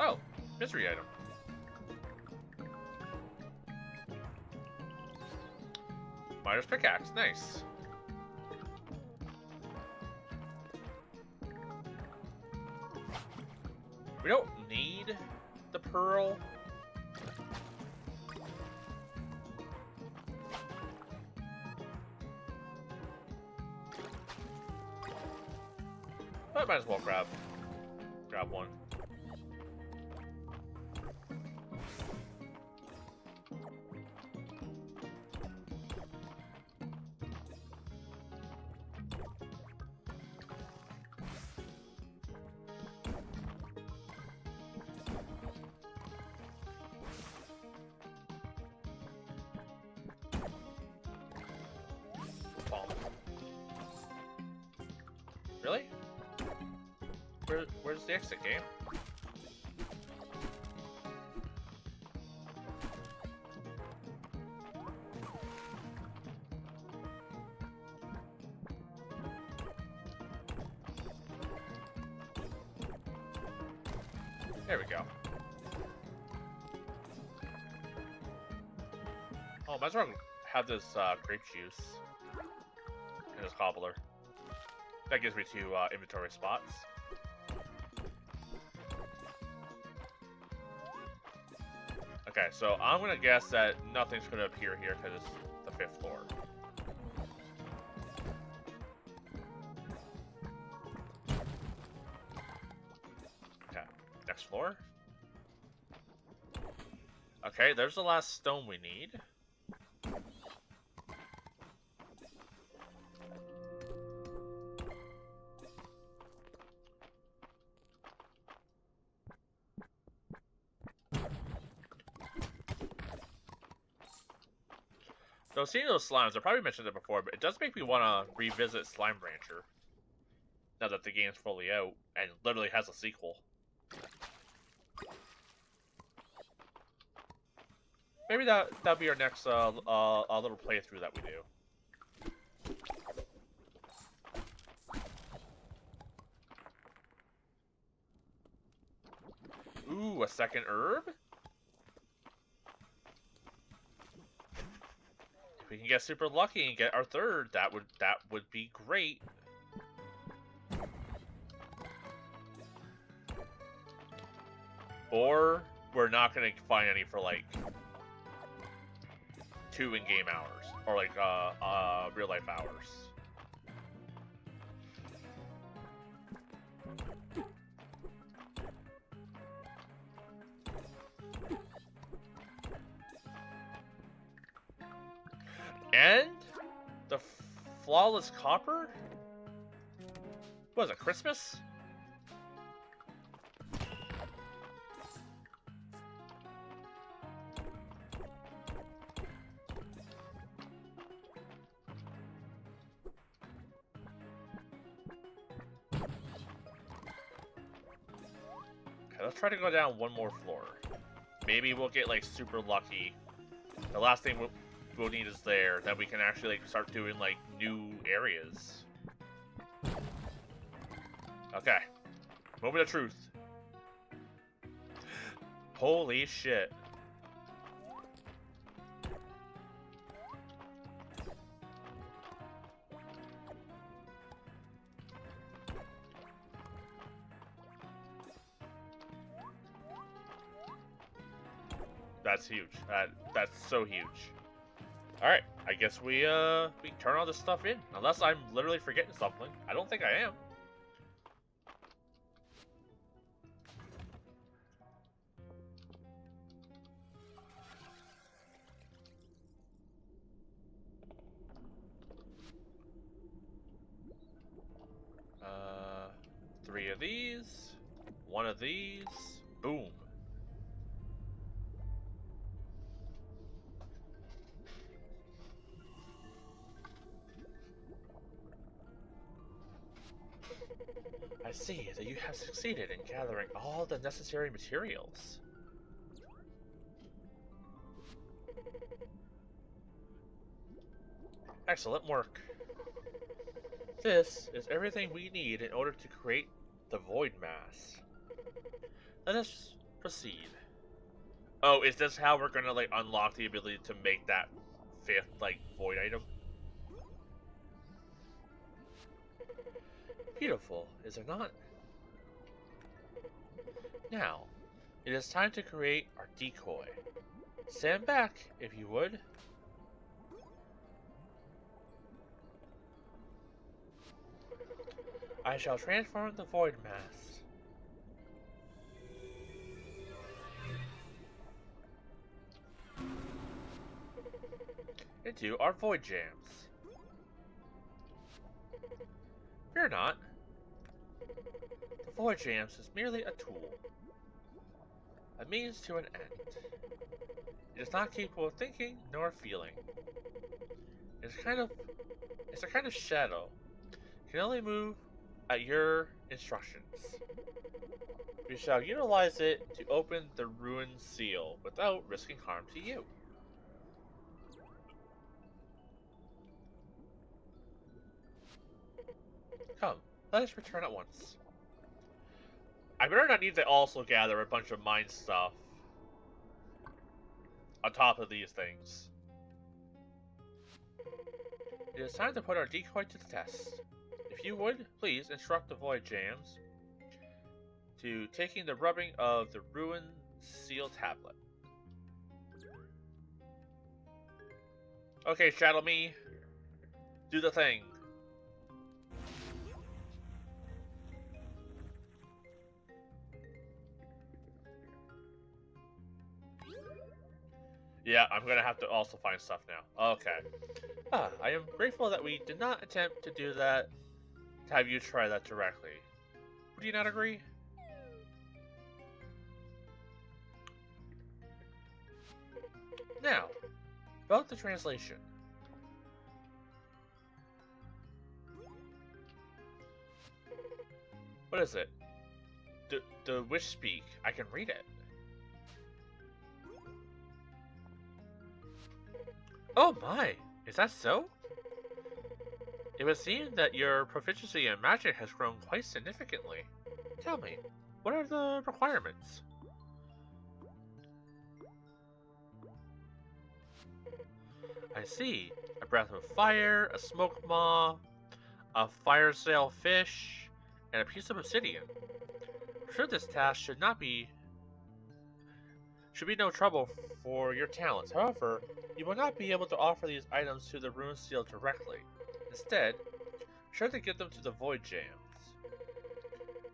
Oh, mystery item. Miner's pickaxe, nice. We don't need the pearl. But I might as well grab one. Really? Where's the exit game? There we go. Oh, might as well have this grape juice and this cobbler. That gives me 2 inventory spots. Okay, so I'm gonna guess that nothing's gonna appear here because it's the 5th floor. Okay, next floor. Okay, there's the last stone we need. So seeing those slimes, I probably mentioned it before, but it does make me want to revisit Slime Rancher. Now that the game's fully out, and literally has a sequel. Maybe that'll be our next little playthrough that we do. Ooh, a second herb? If we can get super lucky and get our 3rd, that would be great. Or we're not gonna find any for like 2 in-game hours, or like real life hours. And the flawless copper? What was it, Christmas? Okay, let's try to go down one more floor. Maybe we'll get like super lucky. The last thing we'll need is there, then we can actually like start doing like new areas. Okay, moment of truth. Holy shit. That's huge. That's so huge. All right, I guess we turn all this stuff in. Unless I'm literally forgetting something. I don't think I am. Uh, 3 of these, 1 of these, boom. I see that you have succeeded in gathering all the necessary materials. Excellent work. This is everything we need in order to create the void mass. Let us proceed. Oh, is this how we're gonna like unlock the ability to make that 5th like void item? Beautiful, is it not? Now, it is time to create our decoy. Stand back, if you would. I shall transform the void mass. Into our void jams. Fear not. The void jams is merely a tool. A means to an end. It is not capable of thinking nor feeling. It's a kind of shadow. It can only move at your instructions. We shall utilize it to open the ruined seal without risking harm to you. Come, let us return at once. I better not need to also gather a bunch of mine stuff on top of these things. It is time to put our decoy to the test. If you would, please instruct the void jams to taking the rubbing of the ruined seal tablet. Okay, Shadow Me, do the thing. Yeah, I'm gonna have to also find stuff now. Okay. I am grateful that we did not attempt to do that, to have you try that directly. Would you not agree? Now, about the translation. What is it? The wish speak. I can read it. Oh my! Is that so? It would seem that your proficiency in magic has grown quite significantly. Tell me, what are the requirements? I see. A breath of fire, a smoke maw, a fire sail fish, and a piece of obsidian. I'm sure this task should be no trouble for your talents. However, you will not be able to offer these items to the rune seal directly. Instead, be sure to give them to the void jams.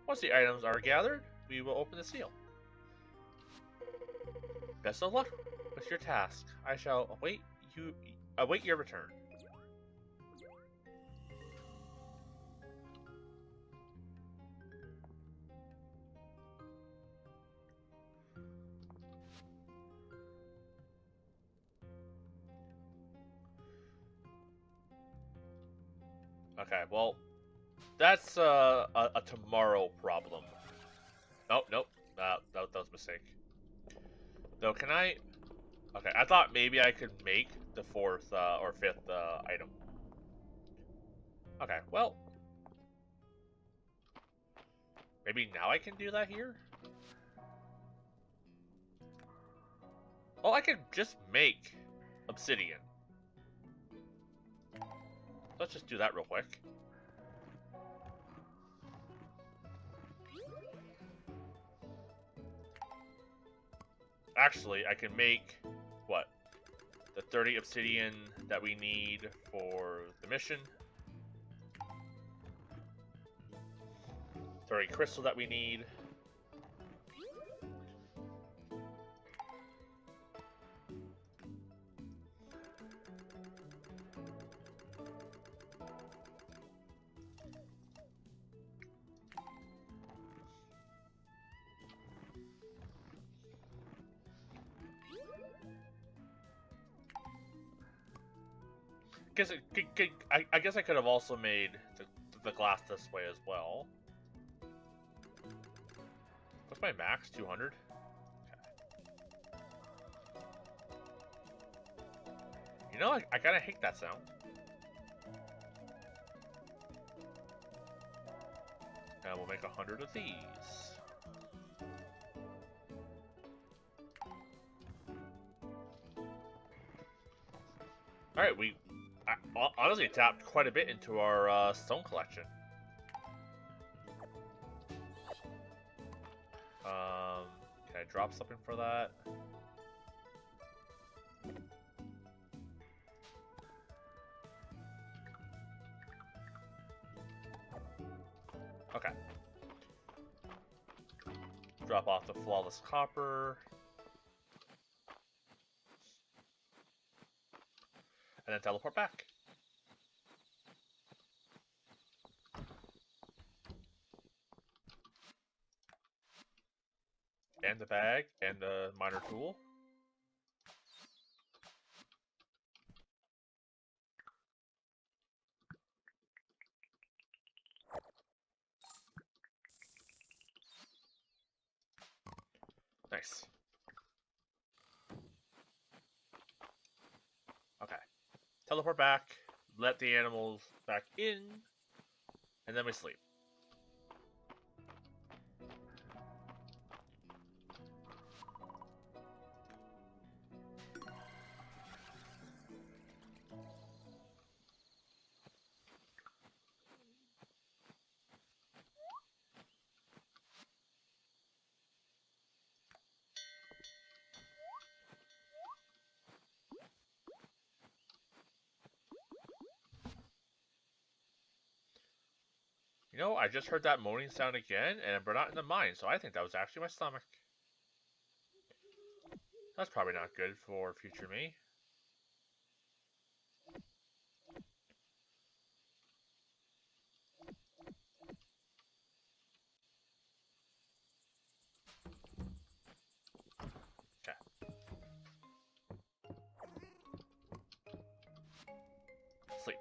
Once the items are gathered, we will open the seal. Best of luck with your task. I shall await your return. Okay, well, that's a tomorrow problem. Nope, nope. That was a mistake. Though, can I... Okay, I thought maybe I could make the 4th or 5th item. Okay, well... Maybe now I can do that here? Well, I could just make obsidian. Let's just do that real quick. actually, I can make, what? The 30 obsidian that we need for the mission. 30 crystal that we need. I guess I could have also made the glass this way as well. What's my max? 200? Okay. You know, I kinda hate that sound. And we'll make 100 of these. Alright, we honestly tapped quite a bit into our stone collection. Can I drop something for that? Okay. Drop off the flawless copper. And then teleport back. And the bag, and the miner tool. Nice. Okay. Teleport back, let the animals back in, and then we sleep. You know, I just heard that moaning sound again, and we're not in the mine, so I think that was actually my stomach. That's probably not good for future me. Okay. Sleep.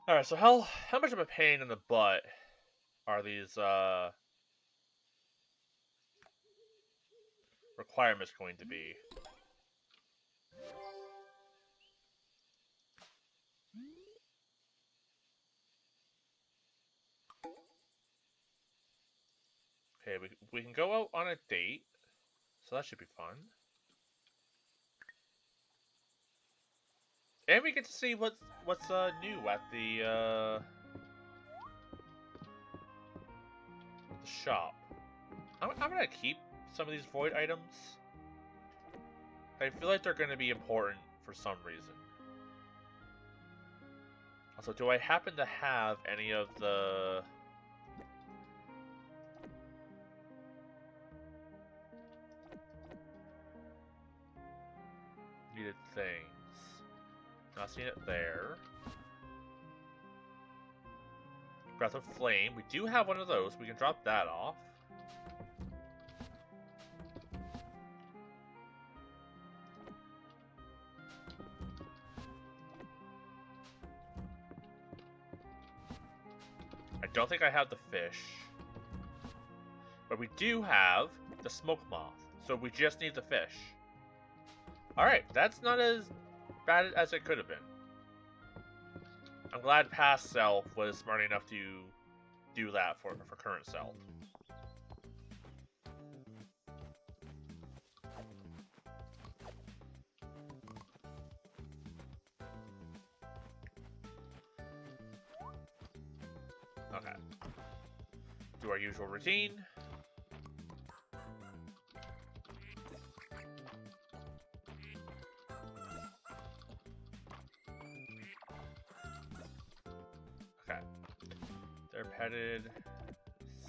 Alright, so how much of a pain in the butt are these requirements going to be? Okay, we can go out on a date, so that should be fun. And we get to see what's new at the shop. I'm gonna keep some of these void items. I feel like they're gonna be important for some reason. Also, do I happen to have any of the needed things? Not seeing it there. Breath of Flame. We do have one of those. We can drop that off. I don't think I have the fish. But we do have the smoke moth. So we just need the fish. Alright, that's not as bad as it could have been. I'm glad past self was smart enough to do that for current self. Okay. do our usual routine. Okay. They're petted.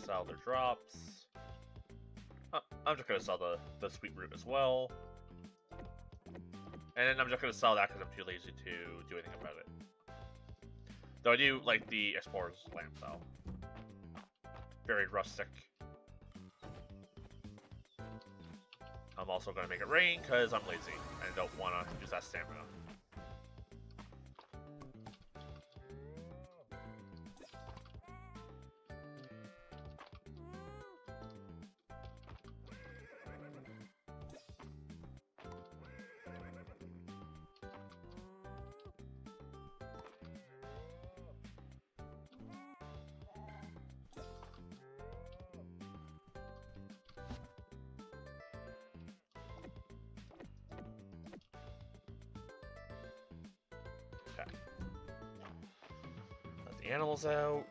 Sell their drops. I'm just gonna sell the sweet root as well. And I'm just gonna sell that because I'm too lazy to do anything about it. Though I do like the Explorer's Lamp, though. Very rustic. I'm also gonna make it rain because I'm lazy and don't want to use that stamina. Okay. Let the animals out.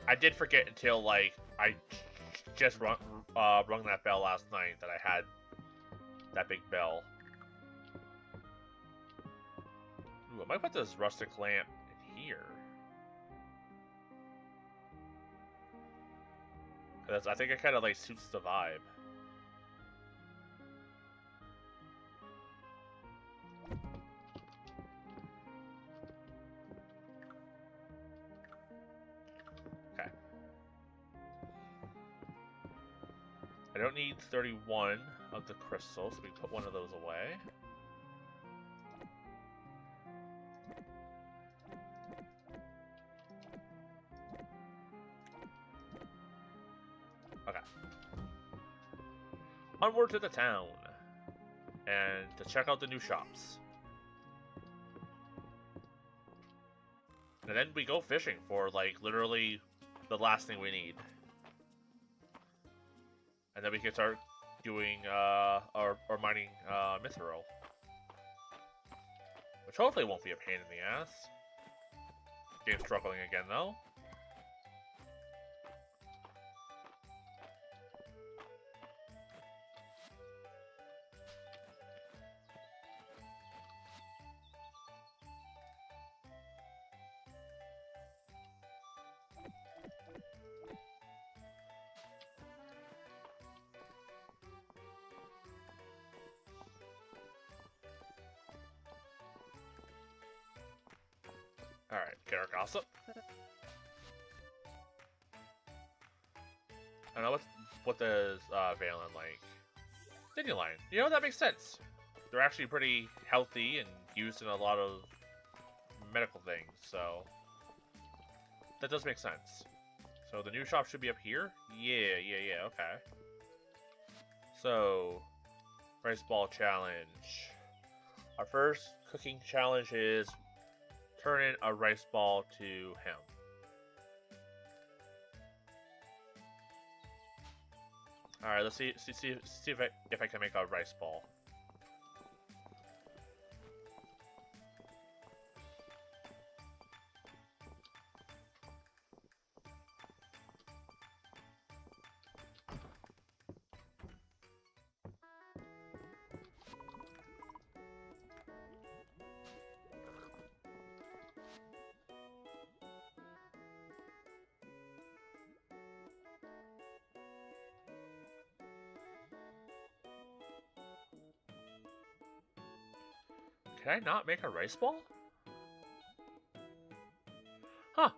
I did forget until, like, I just rung that bell last night that I had that big bell. Ooh, I might put this rustic lamp in here. Because I think it kind of, like, suits the vibe. Okay. I don't need 31 of the crystals, so we put one of those away. Okay. Onward to the town. And to check out the new shops. And then we go fishing for, like, literally the last thing we need. And then we can start doing, or mining, Mithril. Which hopefully won't be a pain in the ass. Game's struggling again, though. Alright, get our gossip. I don't know what does Valen like. Dandelion. You know, that makes sense. They're actually pretty healthy and used in a lot of medical things, so that does make sense. So the new shop should be up here? Yeah, okay. So, rice ball challenge. Our first cooking challenge is turn in a rice ball to him. Alright, let's see if I can make a rice ball. Can I not make a rice ball? Huh.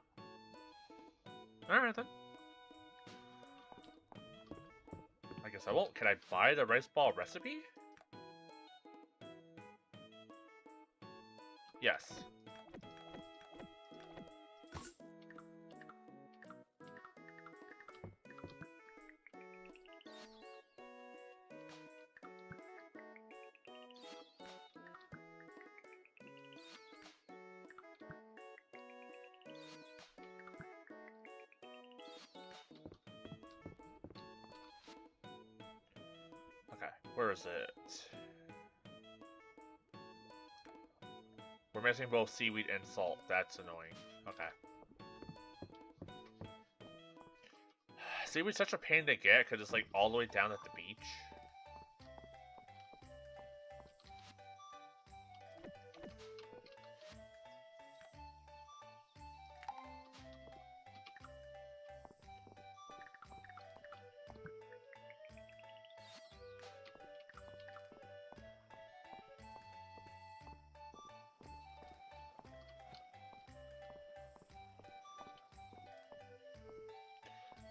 Alright then. I guess I won't. Can I buy the rice ball recipe? Yes. Okay, where is it? We're missing both seaweed and salt. That's annoying. Okay. seaweed's such a pain to get because it's like all the way down at the beach.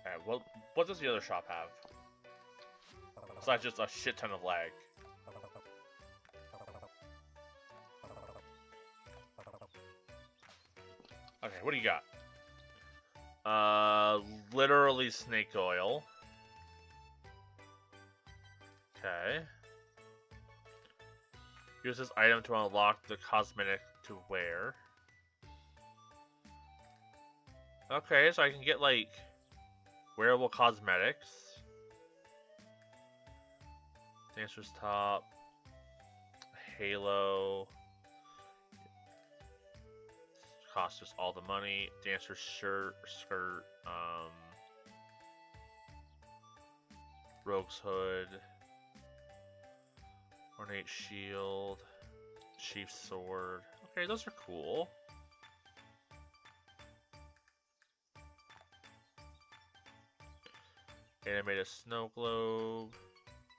Alright, what does the other shop have? Besides just a shit ton of lag. Okay, what do you got? Literally snake oil. Okay. Use this item to unlock the cosmetic to wear. Okay, so I can get, like, wearable cosmetics. Dancer's top. Halo. Costs just all the money. Dancer's shirt, skirt, Rogue's hood. Ornate shield. Chief's sword. Okay, those are cool. Animated snow globe.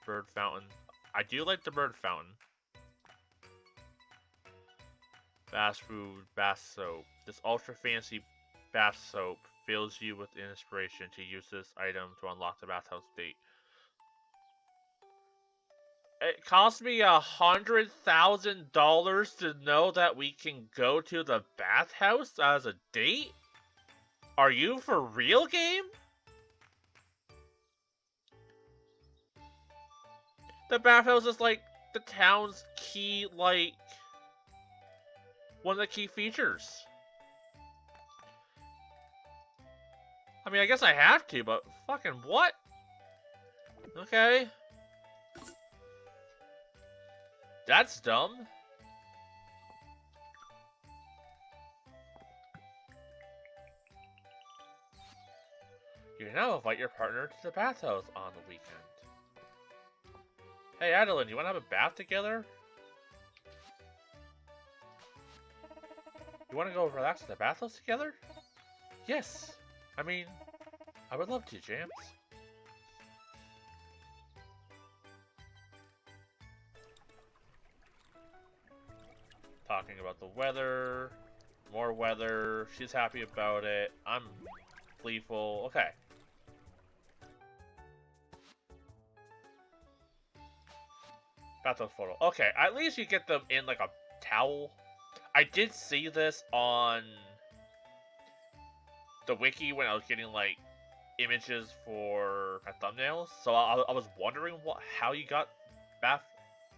Bird fountain. I do like the bird fountain. Bath food, bath soap. This ultra fancy bath soap fills you with inspiration to use this item to unlock the bathhouse date. It cost me $100,000 to know that we can go to the bathhouse as a date? Are you for real, game? The bathhouse is like the town's key, like, one of the key features. I mean, I guess I have to, but fucking what? Okay. That's dumb. You can now invite your partner to the bathhouse on the weekend. Hey, Adeline, you want to have a bath together? You want to go relax at the bathhouse together? Yes. I mean, I would love to, James. Talking about the weather. More weather. She's happy about it. I'm gleeful. Okay. Bathhouse photo. Okay, at least you get them in like a towel. I did see this on the wiki when I was getting like images for my thumbnails, so I was wondering how you got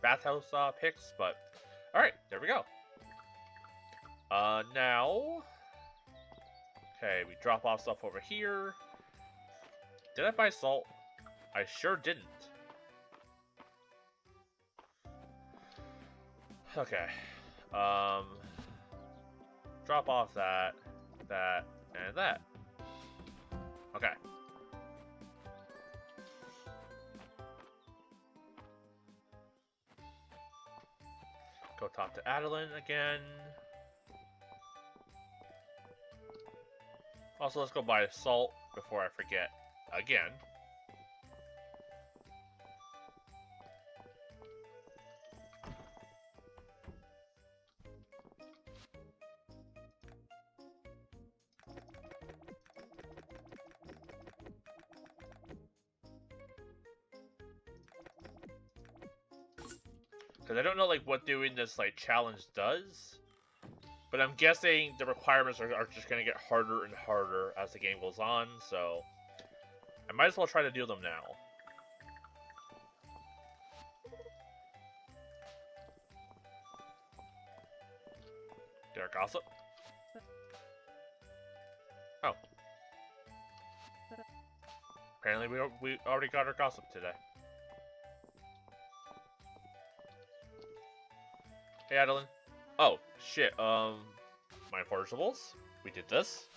bathhouse pics, but all right, there we go. Now, okay, we drop off stuff over here. Did I buy salt? I sure didn't. Okay. Drop off that, and that. Okay. Go talk to Adeline again. Also, let's go buy salt before I forget again. Because I don't know like what doing this like challenge does, but I'm guessing the requirements are just going to get harder and harder as the game goes on, so I might as well try to do them now. Did our gossip? Oh. Apparently we already got our gossip today. Hey, Adeline. Oh, shit, my portables? We did this?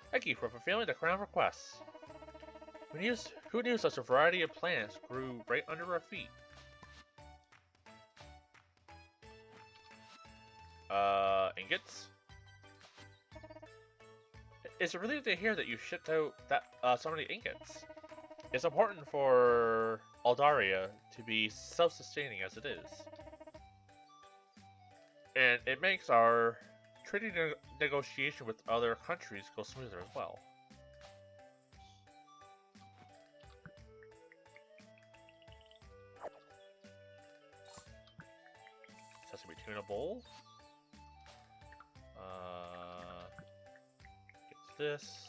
Thank you for fulfilling the crown requests. Who knew such a variety of plants grew right under our feet? Ingots? It's a relief to hear that you shipped out so many ingots. It's important for Aldaria to be self-sustaining as it is. And it makes our trading negotiation with other countries go smoother as well. Sesame tuna bowl. Get this.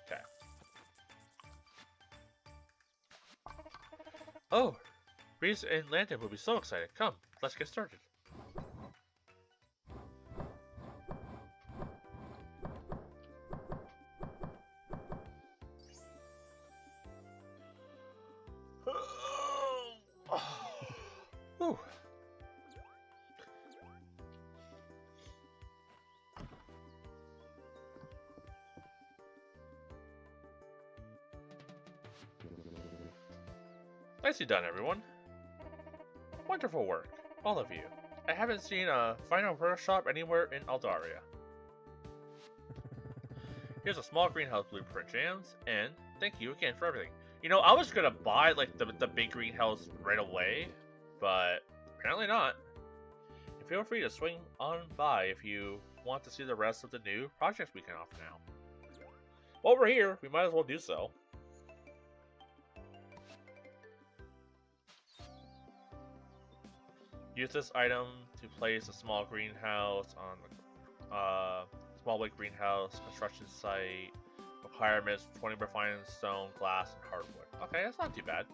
Okay. Oh, Reese and Landon will be so excited. Come, let's get started. Whew. Nicely done, everyone. Wonderful work, all of you. I haven't seen a final workshop anywhere in Aldaria. Here's a small greenhouse blueprint, Jams, and thank you again for everything. You know, I was gonna buy like the big greenhouse right away, but apparently not. And feel free to swing on by if you want to see the rest of the new projects we can offer now. While we're here, we might as well do so. Use this item to place a small greenhouse on the small wood greenhouse construction site. Requirements: 20 refined stone, glass, and hardwood. Okay, that's not too bad.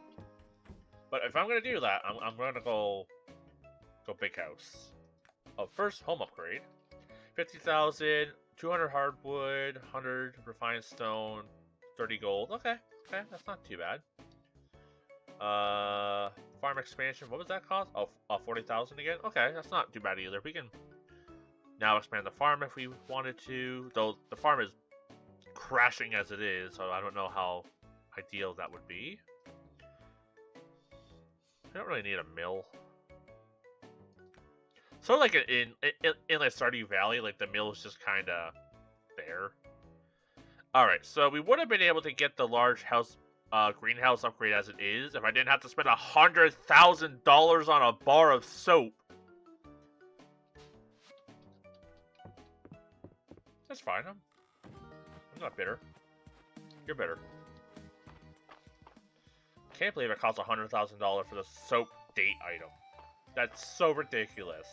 But if I'm gonna do that, I'm gonna go big house. Oh, first home upgrade. 50,000, 200 hardwood, 100 refined stone, 30 gold. Okay, that's not too bad. Farm expansion, what was that cost? Oh, 40,000 again? Okay, that's not too bad either. We can now expand the farm if we wanted to, though the farm is crashing as it is, so I don't know how ideal that would be. I don't really need a mill. Sort of like in like Stardew Valley, like the mill is just kind of there. Alright, so we would have been able to get the large house greenhouse upgrade as it is if I didn't have to spend $100,000 on a bar of soap. That's fine. I'm not bitter. You're bitter. Can't believe it costs $100,000 for the soap date item. That's so ridiculous.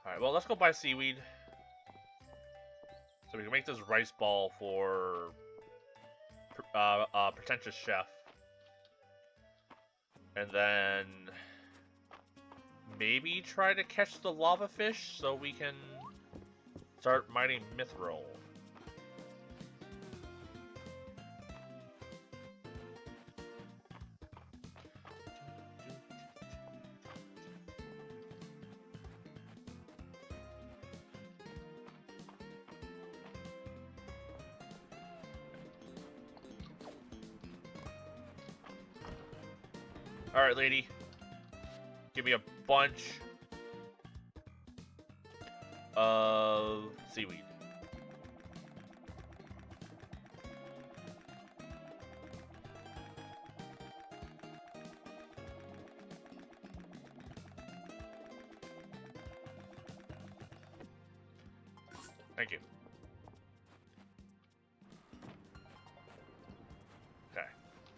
Alright, well, let's go buy seaweed. So we can make this rice ball for pretentious chef. And then maybe try to catch the lava fish so we can start mining mithril. Alright, lady. Give me a bunch of seaweed. Thank you. Okay.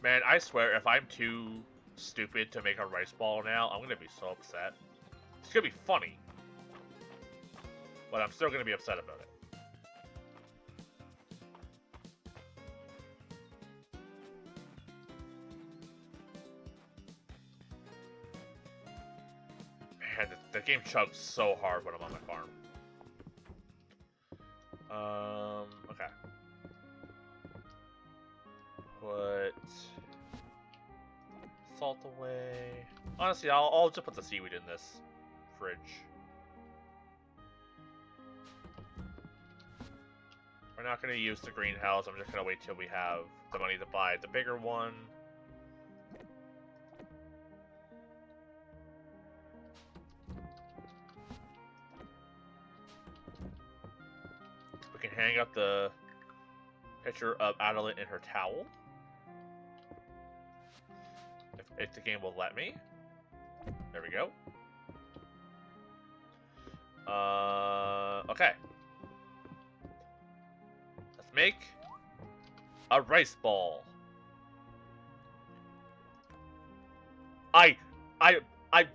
Man, I swear, if I'm too stupid to make a rice ball now, I'm gonna be so upset. It's gonna be funny, but I'm still gonna be upset about it. Man, the game chugs so hard when I'm on my farm. Okay. Put salt away. Honestly, I'll just put the seaweed in this fridge. We're not going to use the greenhouse. I'm just going to wait till we have the money to buy the bigger one. We can hang up the picture of Adeline in her towel. If the game will let me. There we go. Okay. Let's make a rice ball. I'm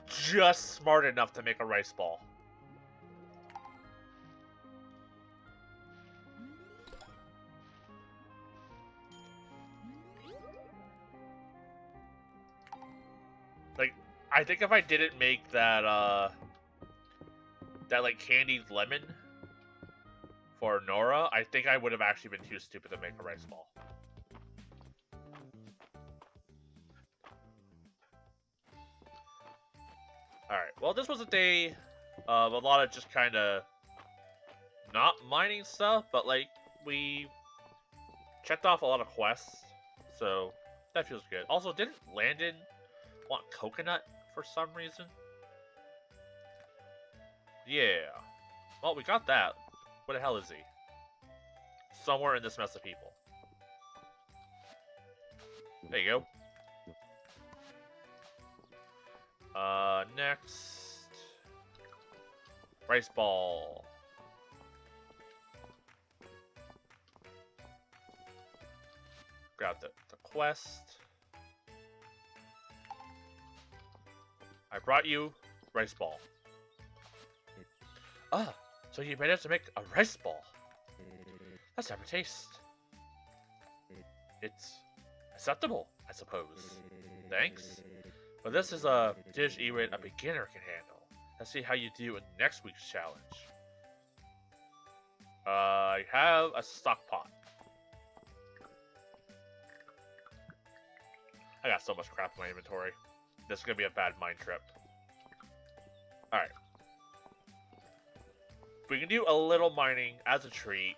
just smart enough to make a rice ball. Like, I think if I didn't make that, that, like, candied lemon for Nora, I think I would have actually been too stupid to make a rice ball. Alright, well, this was a day of a lot of just kind of not mining stuff, but, like, we checked off a lot of quests, so that feels good. Also, didn't Landon want coconut for some reason? Yeah. Well, we got that. Where the hell is he? Somewhere in this mess of people. There you go. Next. Rice ball. Grab the quest. I brought you rice ball. Ah, so you managed to make a rice ball. Let's have a taste. It's acceptable, I suppose. Thanks. But this is a dish even a beginner can handle. Let's see how you do in next week's challenge. I have a stock pot. I got so much crap in my inventory. This is gonna be a bad mine trip. Alright. We can do a little mining as a treat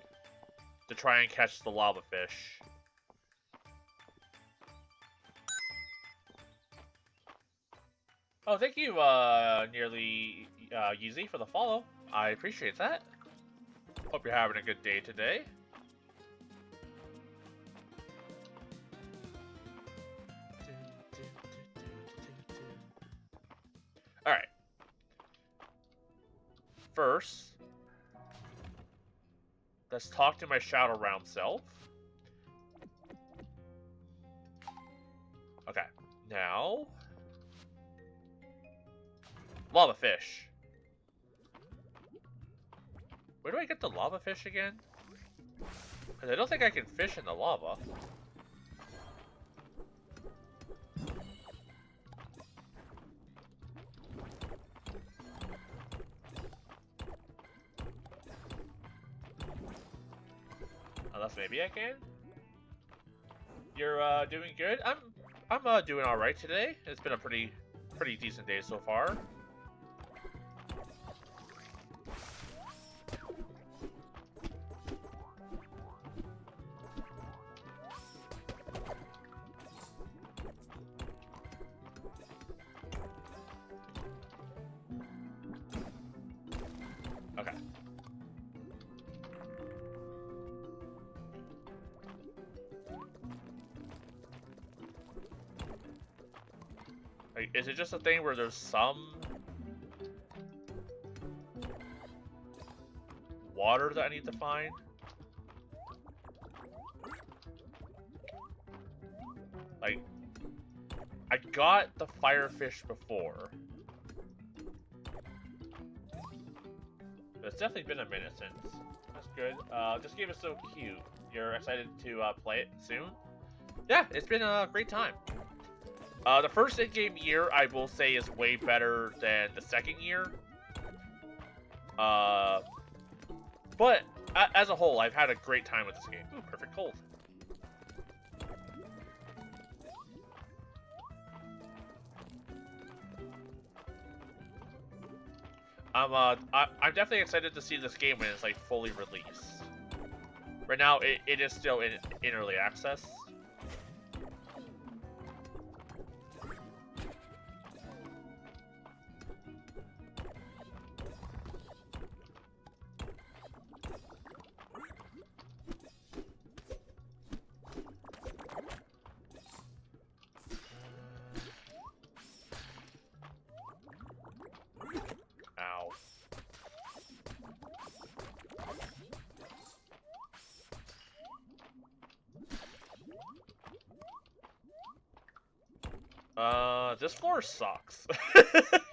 to try and catch the lava fish. Oh, thank you, Nearly Yeezy, for the follow. I appreciate that. Hope you're having a good day today. Alright. First, let's talk to my Shadow Realm self. Okay, now... Lava fish. Where do I get the lava fish again? Because I don't think I can fish in the lava. Unless maybe I can. You're doing good. I'm doing all right today. It's been a pretty decent day so far. Okay. Like, is it just a thing where there's some water that I need to find? Like, I got the firefish before. But it's definitely been a minute since. That's good. This game is so cute. You're excited to play it soon? Yeah, it's been a great time. The first in-game year, I will say, is way better than the second year. But as a whole, I've had a great time with this game. Ooh, perfect cold. I'm definitely excited to see this game when it's like fully released. Right now, it is still in early access. This floor sucks.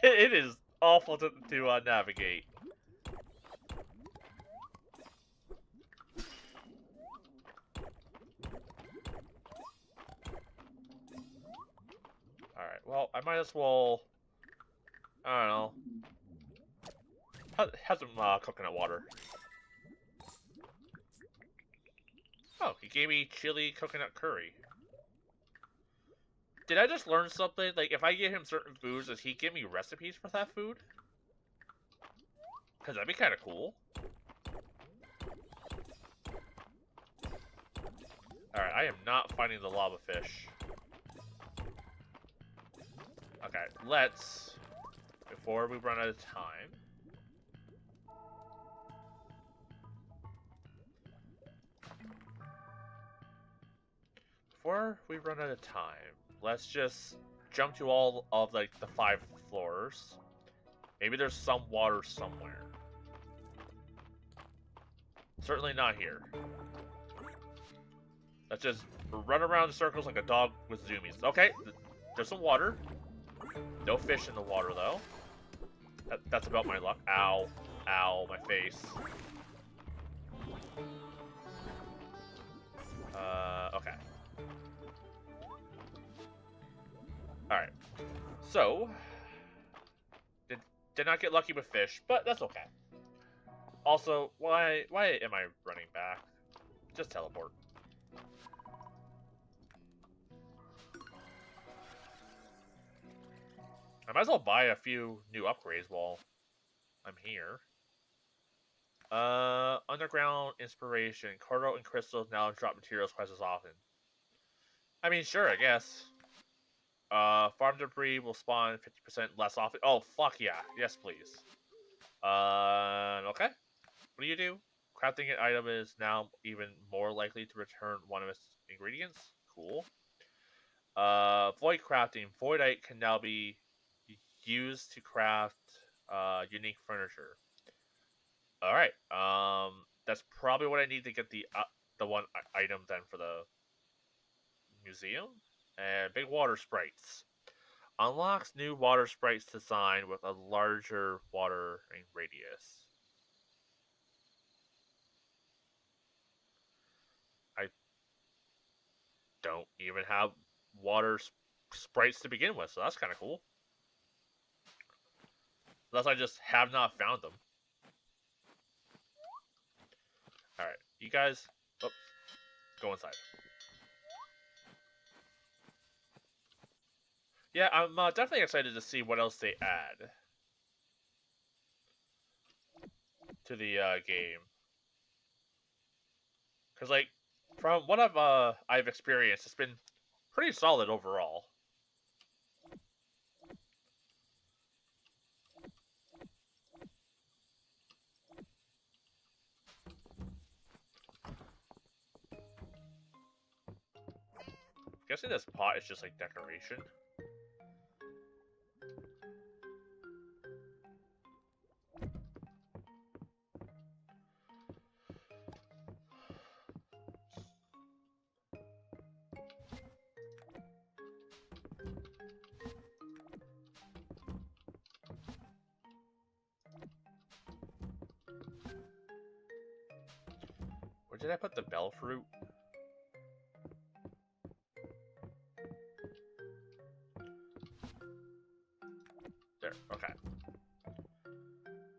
It is awful to navigate. Alright, well, I might as well... I don't know. Have some coconut water. Oh, he gave me chili coconut curry. Did I just learn something? Like, if I give him certain foods, does he give me recipes for that food? Because that'd be kind of cool. Alright, I am not finding the lava fish. Okay, let's... Before we run out of time... Before we run out of time, let's just jump to all of, like, the 5 floors. Maybe there's some water somewhere. Certainly not here. Let's just run around in circles like a dog with zoomies. Okay, there's some water. No fish in the water, though. That's about my luck. Ow. Ow, my face. Okay. Alright. So, did not get lucky with fish, but that's okay. Also, why am I running back? Just teleport. I might as well buy a few new upgrades while I'm here. Underground inspiration. Cordo and crystals now drop materials twice as often. I mean, sure, I guess. Farm debris will spawn 50% less often. Oh, fuck yeah. Yes, please. Okay. What do you do? Crafting an item is now even more likely to return one of its ingredients. Cool. Void crafting. Voidite can now be used to craft unique furniture. Alright. That's probably what I need to get the one item then for the museum. And big water sprites. Unlocks new water sprites design with a larger watering radius. I don't even have water sprites to begin with, so that's kind of cool. Unless I just have not found them. Alright, you guys... Oh, go inside. Yeah, I'm definitely excited to see what else they add to the game. Because, like, from what I've experienced, it's been pretty solid overall. I'm guessing this pot is just like decoration. Where did I put the bell fruit? There, okay.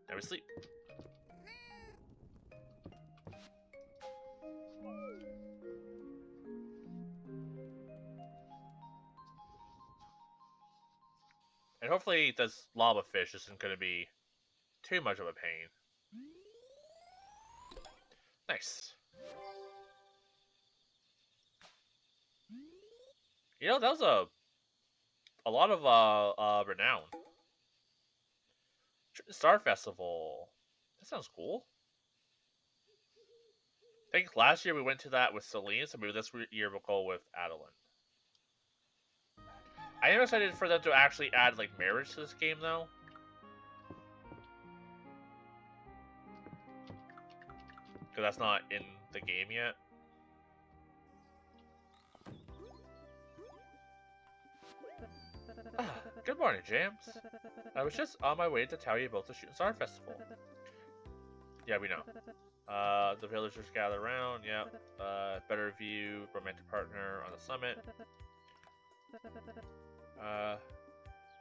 Now we sleep. And hopefully this lava fish isn't going to be too much of a pain. Nice. You know, that was a lot of renown. Star Festival. That sounds cool. I think last year we went to that with Celine, so maybe this year we'll go with Adeline. I am excited for them to actually add like marriage to this game, though. Because that's not in the game yet. Good morning, James. I was just on my way to tell you about the Shooting Star Festival. Yeah, we know. The villagers gather around, yep. Better view, romantic partner on the summit.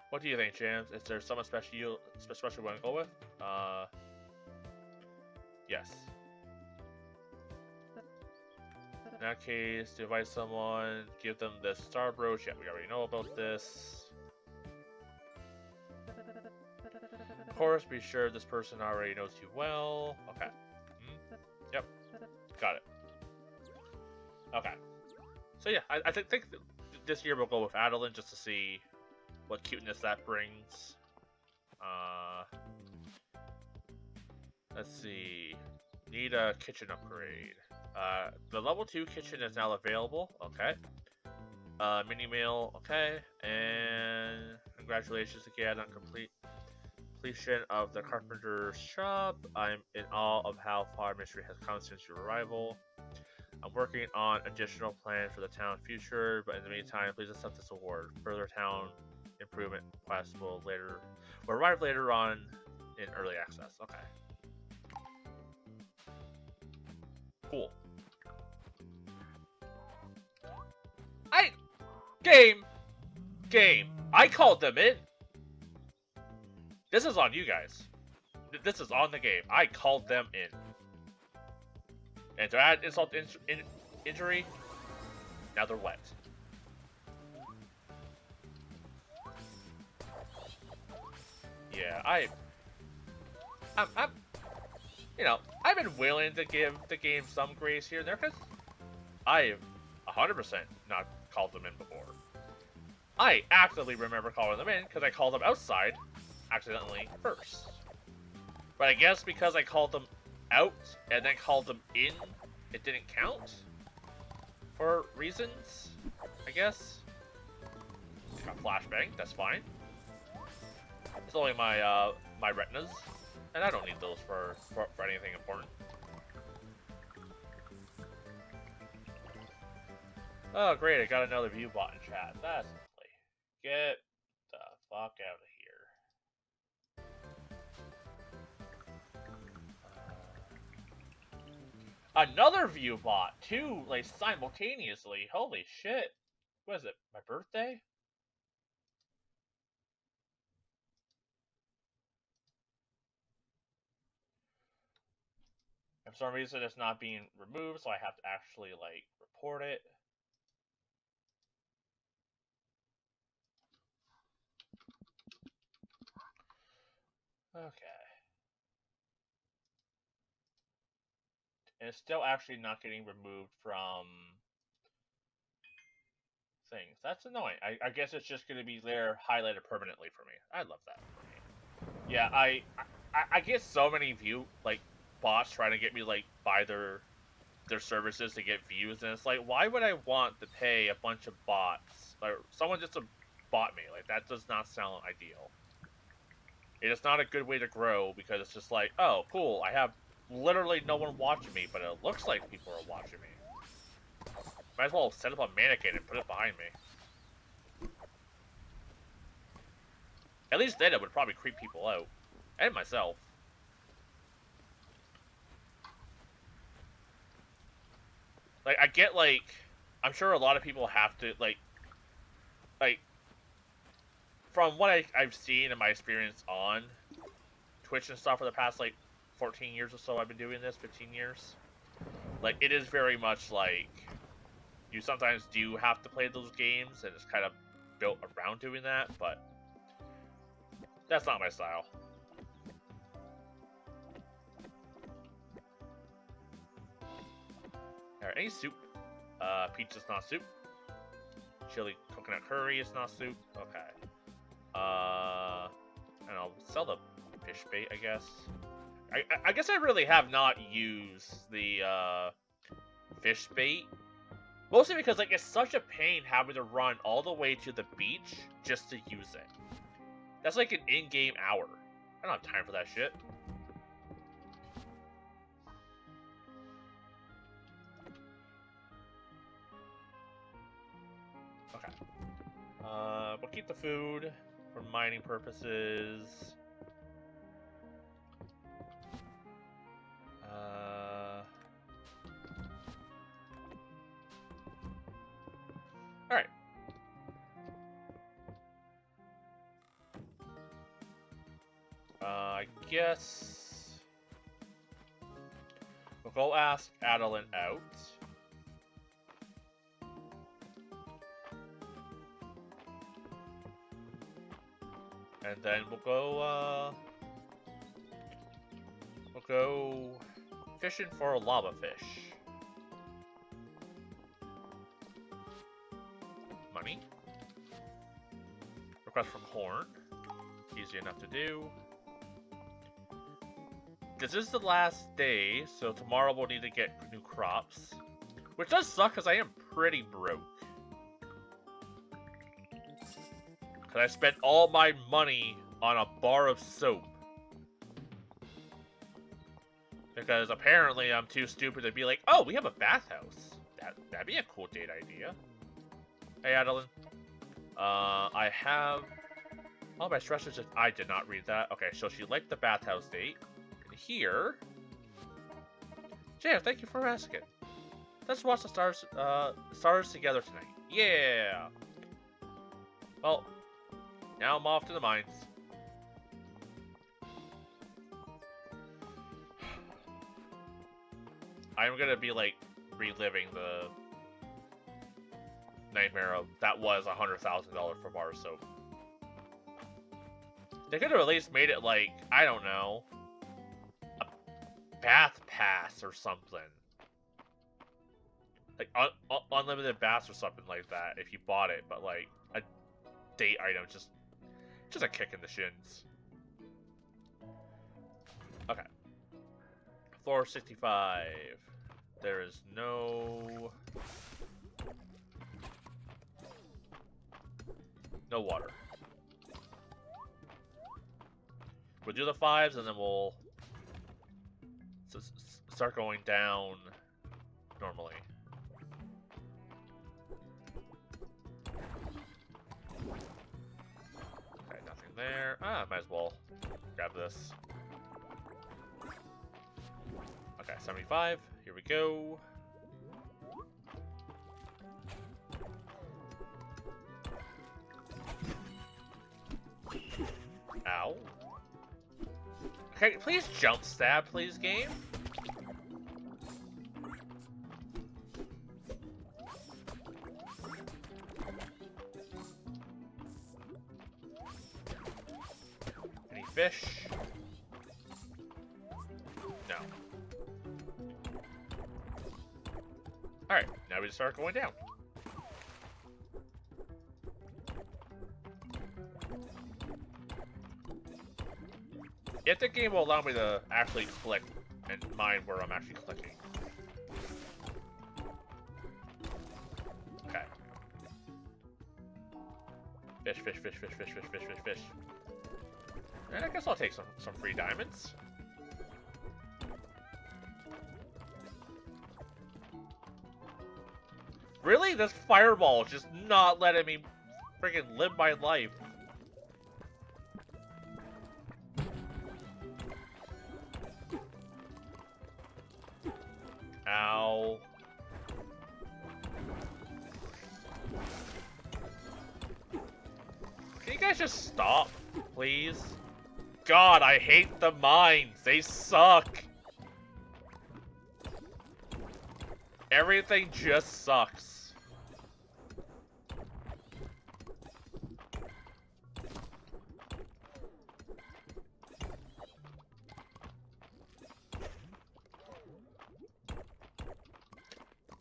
What do you think, James? Is there someone special you want to go with? Yes. In that case, to invite someone, give them the star brooch. Yeah, we already know about this. Of course, be sure this person already knows you well. Okay. Yep. Got it. Okay. So yeah, I think this year we'll go with Adeline just to see what cuteness that brings. Let's see. Need a kitchen upgrade. The level 2 kitchen is now available. Okay. Mini meal. Okay. And congratulations again on completion of the carpenter's shop. I'm in awe of how far Mistria has come since your arrival. I'm working on additional plans for the town future, but in the meantime, please accept this award. Further town improvement quests will arrive later on in early access. Okay. Cool. Game. I called them in. This is on you guys. This is on the game. I called them in. And to add insult to injury, now they're wet. Yeah, I'm you know, I've been willing to give the game some grace here and there because I've 100% not called them in before. I actively remember calling them in because I called them outside accidentally first. But I guess because I called them out and then called them in, it didn't count for reasons, I guess. Got flashbang, that's fine. It's only my my retinas, and I don't need those for anything important. Oh great, I got another view bot in chat. That's lovely. Get the fuck out of here. Another view bot, too, like simultaneously. Holy shit. What is it? My birthday? For some reason it's not being removed, so I have to actually like report it. Okay. And it's still actually not getting removed from things. That's annoying. I guess it's just going to be there highlighted permanently for me. I love that for me. Yeah, I get so many bots trying to get me like buy their services to get views, and it's like, why would I want to pay a bunch of bots, like someone just to bot me? Like, that does not sound ideal. It is not a good way to grow because it's just like, oh cool, I have literally no one watching me, but it looks like people are watching me. Might as well set up a mannequin and put it behind me. At least then it would probably creep people out. And myself. Like, I get, like, I'm sure a lot of people have to, like, from what I've seen in my experience on Twitch and stuff for the past, like, 14 years or so I've been doing this, 15 years. Like, it is very much, like, you sometimes do have to play those games, and it's kind of built around doing that, but that's not my style. Alright, any soup? Pizza's not soup. chili coconut curry is not soup. Okay. And I'll sell the fish bait, I guess. I guess I really have not used the fish bait. Mostly because like it's such a pain having to run all the way to the beach just to use it. That's like an in-game hour. I don't have time for that shit. Okay. We'll keep the food for mining purposes. Alright. I guess we'll go ask Adeline out. And then we'll go fishing for a lava fish. Money. Request from Horn. Easy enough to do. This is the last day, so tomorrow we'll need to get new crops. Which does suck because I am pretty broke. Because I spent all my money on a bar of soap. Because apparently I'm too stupid to be like, oh, we have a bathhouse. That'd be a cool date idea. Hey, Adeline. I have... Oh, my stressors just... I did not read that. Okay, so she liked the bathhouse date. And here... Jam, thank you for asking. Let's watch the stars together tonight. Yeah! Well, now I'm off to the mines. I'm gonna be, like, reliving the nightmare of that was $100,000 for bar soap. They could have at least made it like, I don't know, a bath pass or something. Like unlimited baths or something like that if you bought it, but like a date item, just a kick in the shins. Okay. Floor 65. There is no water. We'll do the 5s and then we'll start going down normally. Okay, nothing there. Ah, might as well grab this. Okay, 75. Here we go. Ow. Okay, please jump stab, please, game. Any fish? No. Alright, now we just start going down. If the game will allow me to actually click and mine where I'm actually clicking. Okay. Fish, fish, fish, fish, fish, fish, fish, fish, fish. And I guess I'll take some free diamonds. Really? This fireball is just not letting me freaking live my life. Ow. Can you guys just stop, please? God, I hate the mines. They suck. Everything just sucks.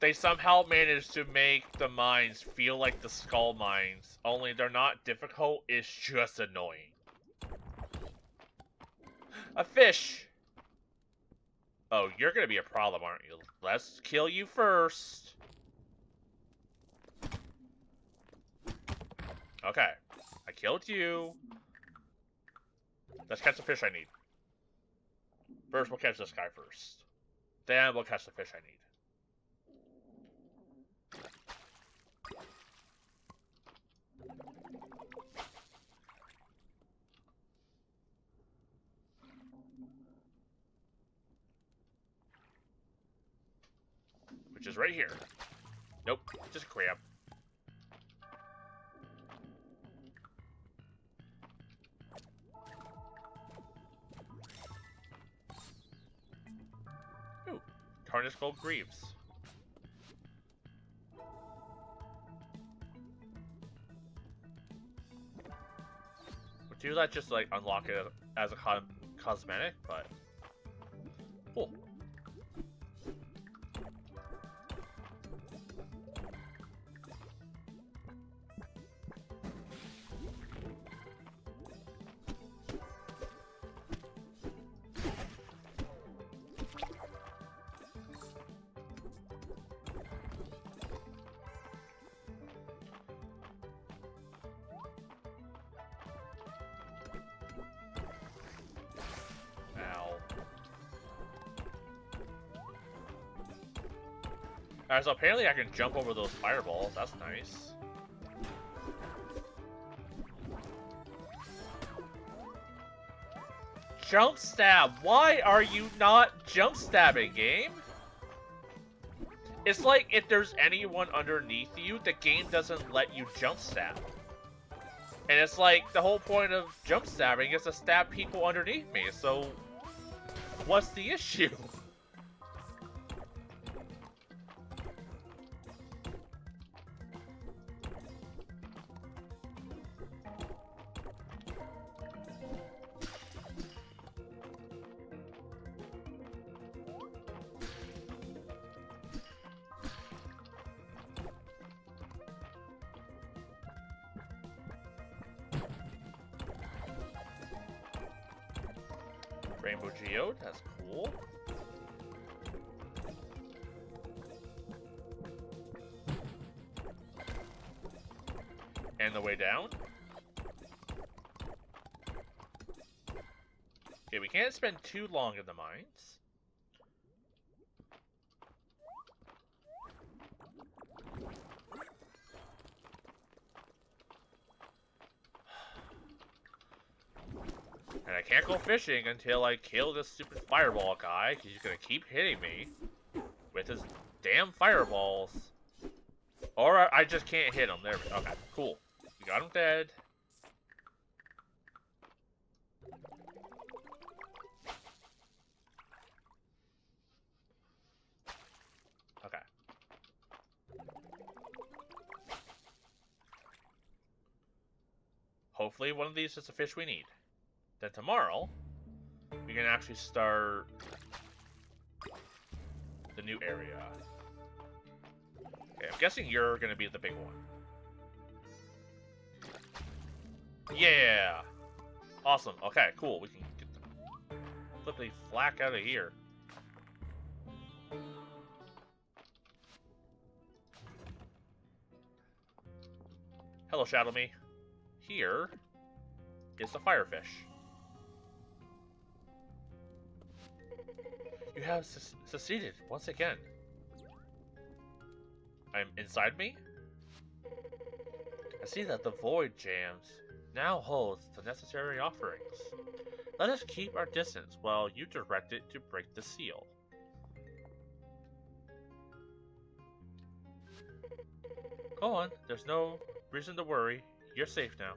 they somehow managed to make the mines feel like the skull mines. Only they're not difficult, it's just annoying. A fish! Oh, you're gonna be a problem, aren't you? Let's kill you first. Okay. I killed you. Let's catch the fish I need. First, we'll catch this guy first. Then we'll catch the fish I need. Which is right here. Nope, just a crab. Ooh, tarnished gold greaves. Would you like just like unlock it as a cosmetic? But cool. Alright, so apparently I can jump over those fireballs. That's nice. Jump stab! Why are you not jump stabbing, game? It's like if there's anyone underneath you, the game doesn't let you jump stab. And it's like the whole point of jump stabbing is to stab people underneath me, so what's the issue? Rainbow Geode, that's cool. And the way down. Okay, we can't spend too long in the mines. And I can't go fishing until I kill this stupid fireball guy, because he's gonna keep hitting me with his damn fireballs. Or I just can't hit him. There we go. Okay, cool. We got him dead. Okay. Hopefully one of these is the fish we need. Then tomorrow, we can actually start the new area. Okay, I'm guessing you're gonna be the big one. Yeah! Awesome. Okay, cool. We can get the flippity flack out of here. Hello, Shadow Me. Here is the firefish. You have succeeded once again. I'm inside me? I see that the void jams now holds the necessary offerings. Let us keep our distance while you direct it to break the seal. Go on, there's no reason to worry. You're safe now.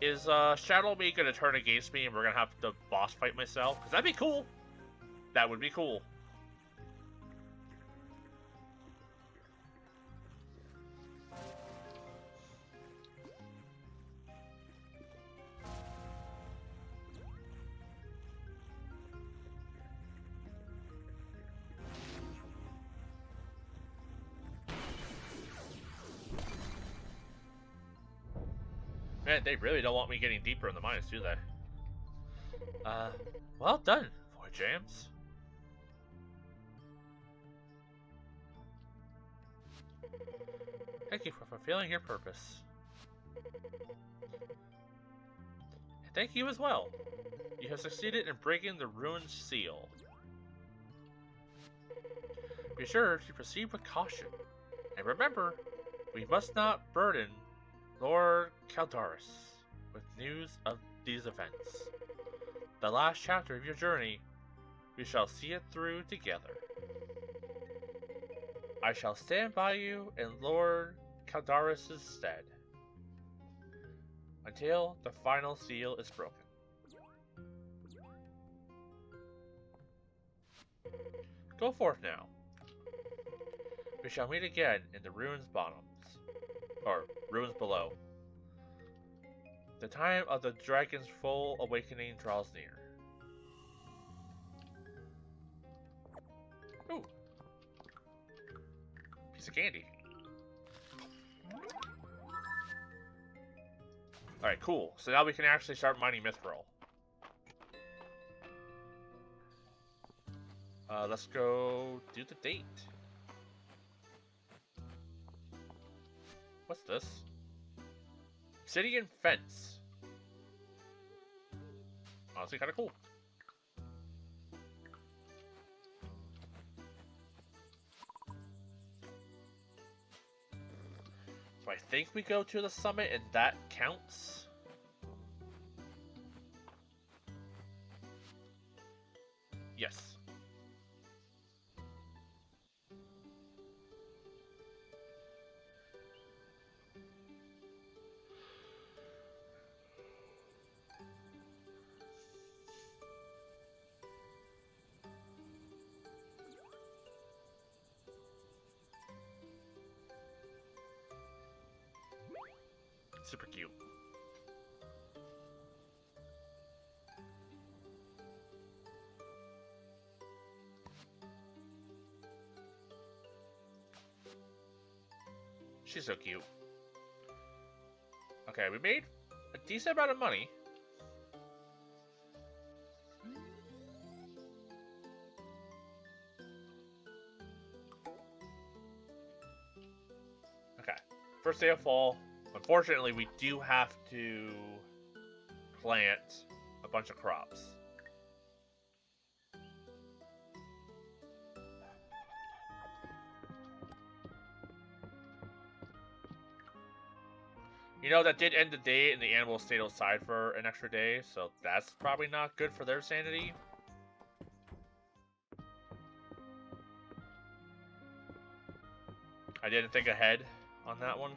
Is Shadow Me gonna turn against me and we're gonna have to boss fight myself? Because that'd be cool. That would be cool. Man, they really don't want me getting deeper in the mines, do they? Well done, Boy Jams. Thank you for fulfilling your purpose. And thank you as well. You have succeeded in breaking the ruined seal. Be sure to proceed with caution. And remember, we must not burden Lord Caldaris with news of these events. The last chapter of your journey, we shall see it through together. I shall stand by you in Lord Caldaris' stead until the final seal is broken. Go forth now. We shall meet again in the ruins bottoms, or ruins below. The time of the dragon's full awakening draws near. Ooh. Piece of candy. Alright, cool. So now we can actually start mining Mithril. Let's go do the date. What's this? Obsidian fence. Honestly, kind of cool. So I think we go to the summit and that counts. Yes. Super cute. She's so cute. Okay, we made a decent amount of money. Okay, first day of fall. Unfortunately, we do have to plant a bunch of crops. You know, that did end the day and the animals stayed outside for an extra day, so that's probably not good for their sanity. I didn't think ahead on that one.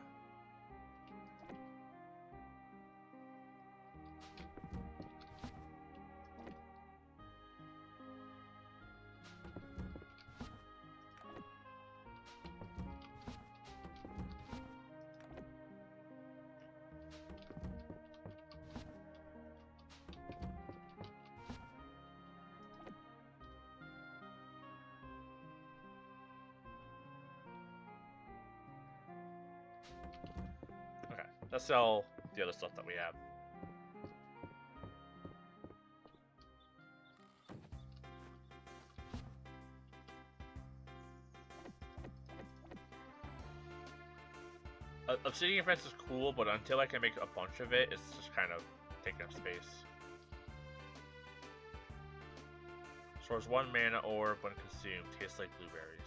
Let's sell the other stuff that we have. Obsidian fence is cool, but until I can make a bunch of it, it's just kind of taking up space. Stores 1 mana orb when consumed. Tastes like blueberries.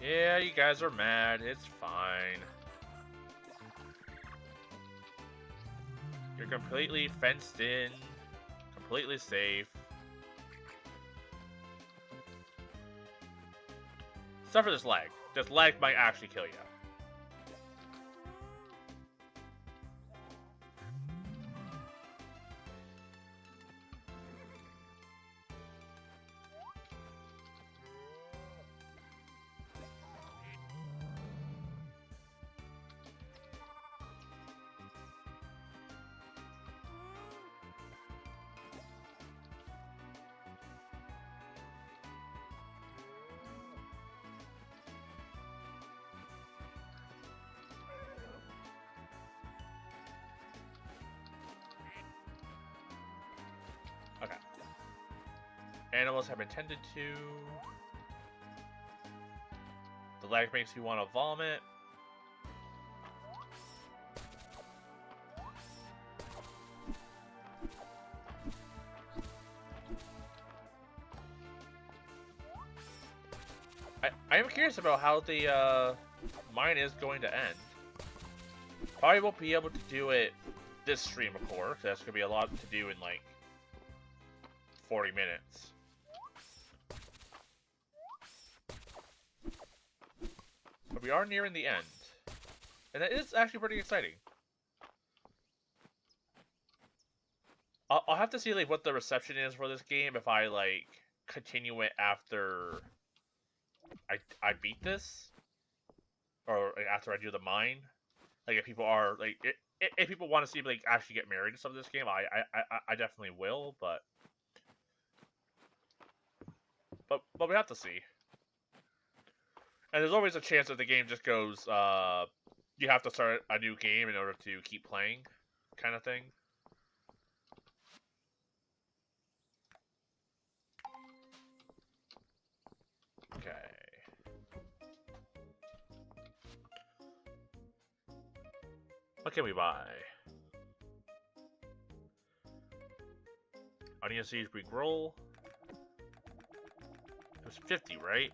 Yeah, you guys are mad. It's fine. You're completely fenced in, completely safe. Except for this lag. This lag might actually kill you. Animals have been tended to. The lag makes you want to vomit. I am curious about how the mine is going to end. Probably won't be able to do it this stream, of course. That's going to be a lot to do in like 40 minutes. But we are nearing the end. And it is actually pretty exciting. I'll have to see like what the reception is for this game if I like continue it after I beat this, or like, after I do the mine. Like if people are like if people want to see like actually get married and stuff in this game, I definitely will, but we have to see. And there's always a chance that the game just goes, you have to start a new game in order to keep playing, kind of thing. Okay. What can we buy? Onion seeds, Greek roll. It was 50, right?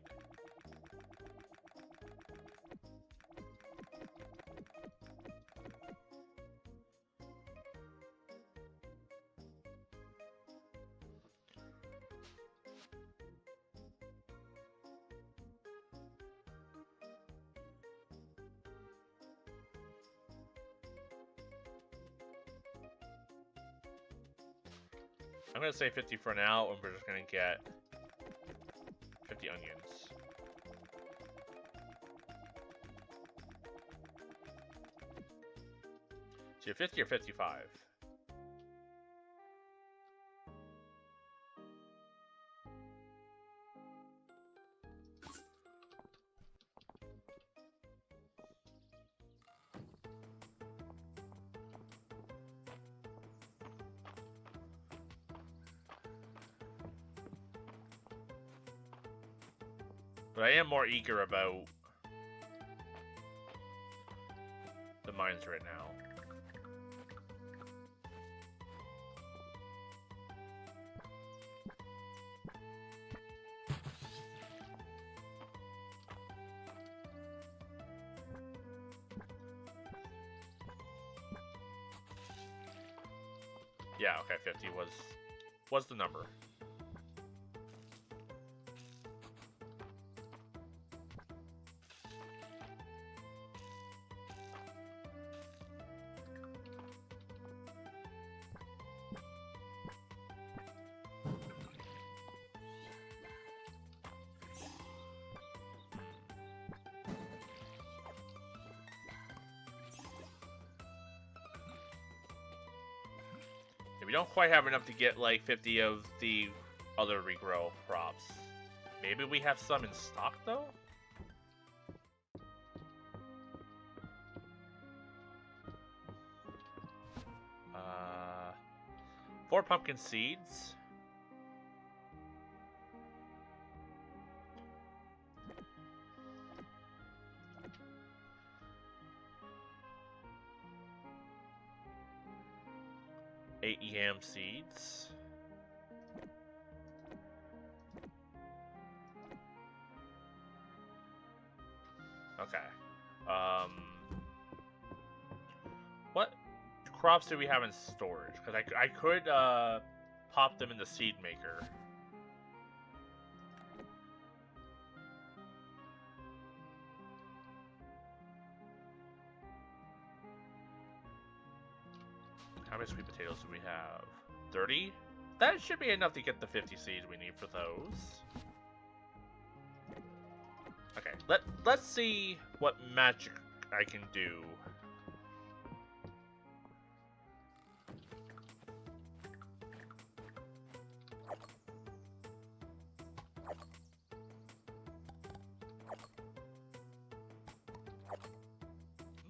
I'm gonna say 50 for now, and we're just gonna get 50 onions. So you're 50 or 55? But I am more eager about the mines right now. Yeah, okay, 50 was the number. We don't quite have enough to get like 50 of the other regrow props. Maybe we have some in stock though? 4 pumpkin seeds. Eight yam seeds. Okay. What crops do we have in storage? Because I could pop them in the seed maker. How many sweet potatoes do we have? 30? That should be enough to get the 50 seeds we need for those. Okay, let's see what magic I can do.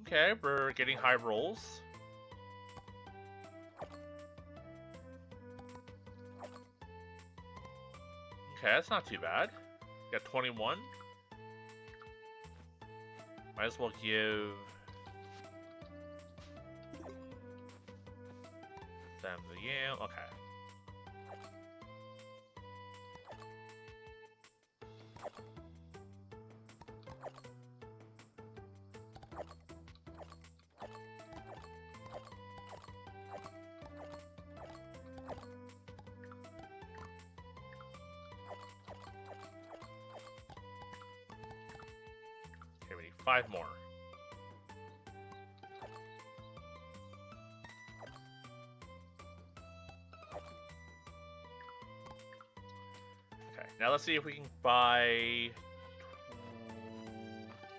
Okay, we're getting high rolls. Okay, that's not too bad. Got 21. Might as well give them the yam. Okay. Okay, we need 5 more. Okay, now let's see if we can buy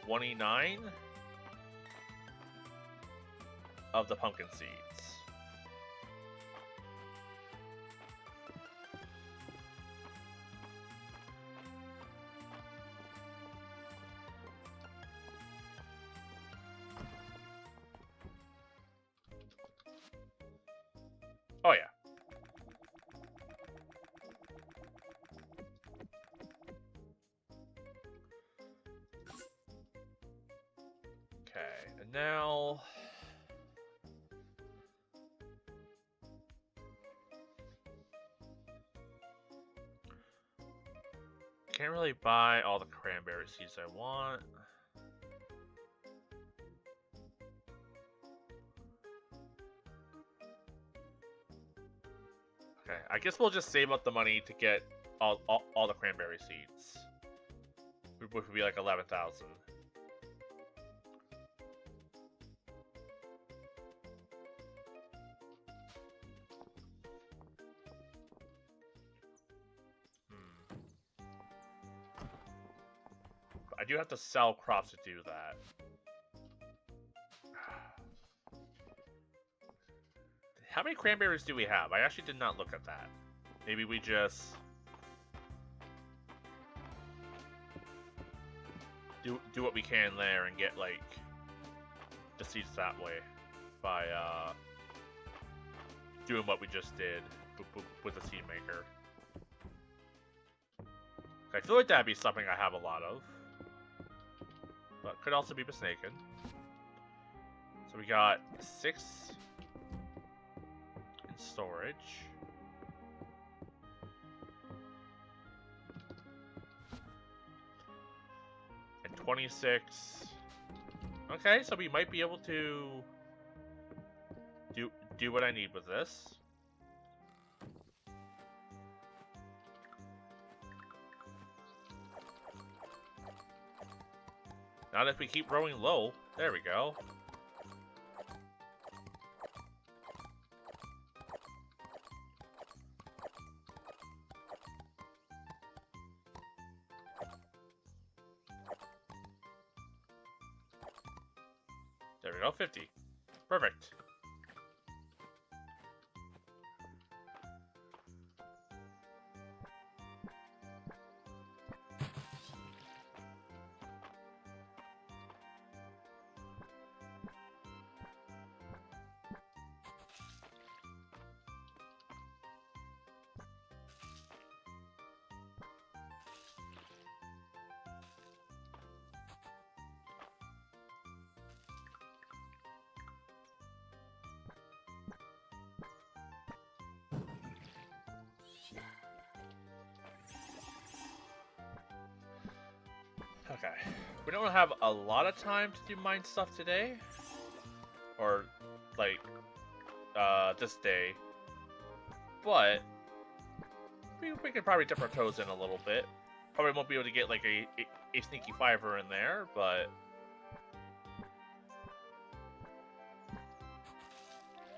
29 of the pumpkin seeds. Oh yeah. Okay, and now can't really buy all the cranberry seeds I want. Okay, I guess we'll just save up the money to get all the cranberry seeds, which would be like 11,000. I do have to sell crops to do that. How many cranberries do we have? I actually did not look at that. Maybe we just do what we can there and get like the seeds that way by doing what we just did with the seed maker. I feel like that'd be something I have a lot of, but could also be mistaken. So we got 6 in storage. And 26. Okay, so we might be able to do what I need with this. Not if we keep growing low. There we go. There we go, 50. Perfect. Okay. We don't have a lot of time to do mine stuff today. Or, like, this day. But we could probably dip our toes in a little bit. Probably won't be able to get, like, a sneaky fiver in there, but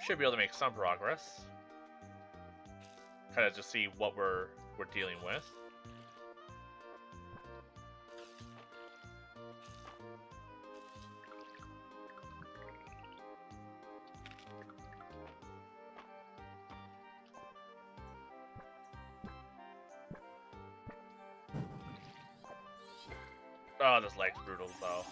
should be able to make some progress. Kind of just see what we're dealing with. Oh, this lag's brutal, though.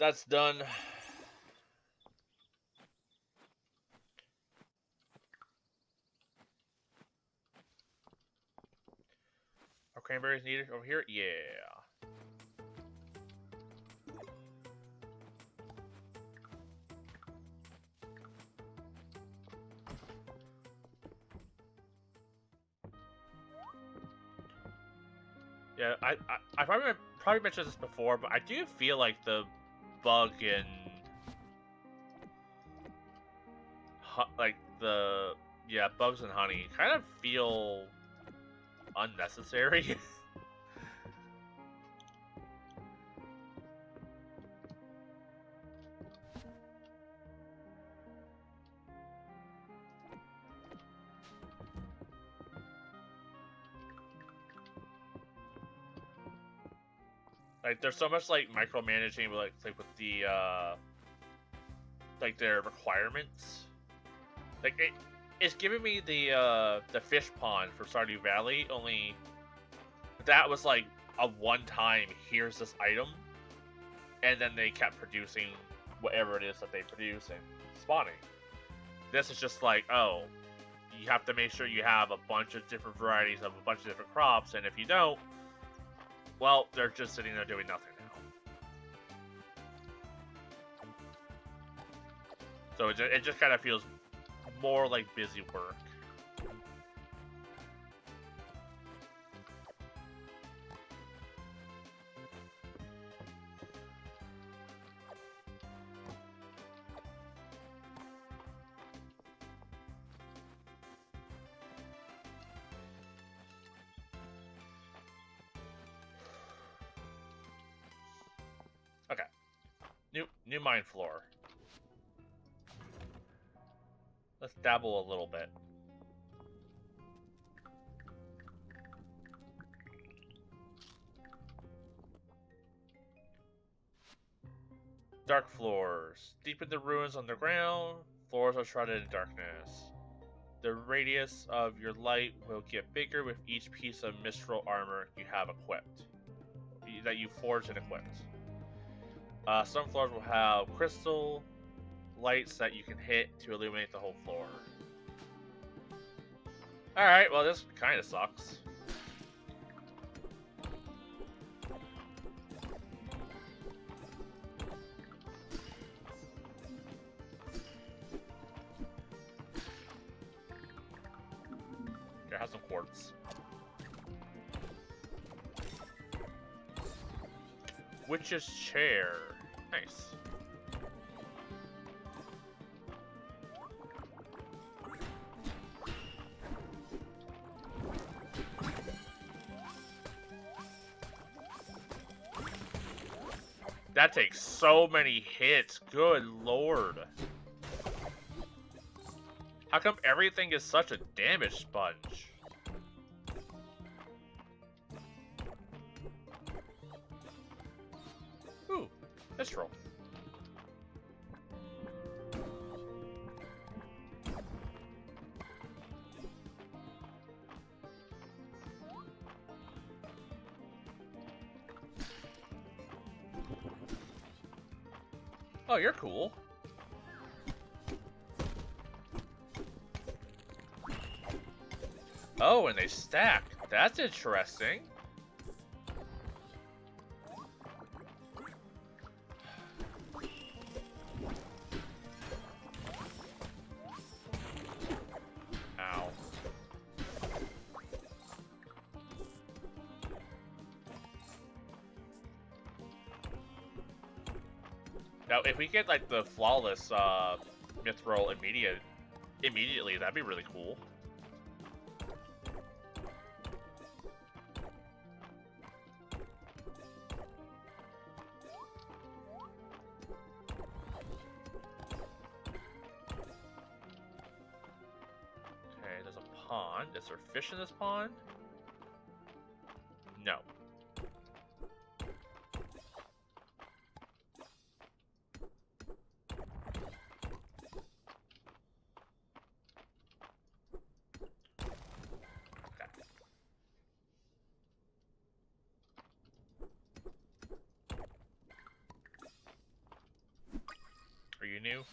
that's done. Are cranberries needed over here? Yeah. Yeah, I probably mentioned this before, but I do feel like the bug in like the bugs and honey kind of feel unnecessary. Like there's so much like micromanaging with like with the like their requirements. Like it's giving me the fish pond for Stardew Valley, only that was like a one-time here's this item, and then they kept producing whatever it is that they produce and spawning. This is just like, oh, you have to make sure you have a bunch of different varieties of a bunch of different crops, and if you don't, well, they're just sitting there doing nothing now. So it just kind of feels more like busy work. Okay. New mine floor. Let's dabble a little bit. Dark floors. Deep in the ruins underground, floors are shrouded in darkness. The radius of your light will get bigger with each piece of Mistral armor you have equipped. That you forged and equipped. Some floors will have crystal lights that you can hit to illuminate the whole floor. Alright, well this kind of sucks. Here, have some quartz. Witch's chair. Nice. That takes so many hits. Good lord. How come everything is such a damage sponge? Ooh, Mistral. Oh, you're cool. Oh, and they stack. That's interesting. Ow. Now, if we get like the flawless mithril immediately, that'd be really cool. Okay, there's a pond. Is there fish in this pond? No. Something new?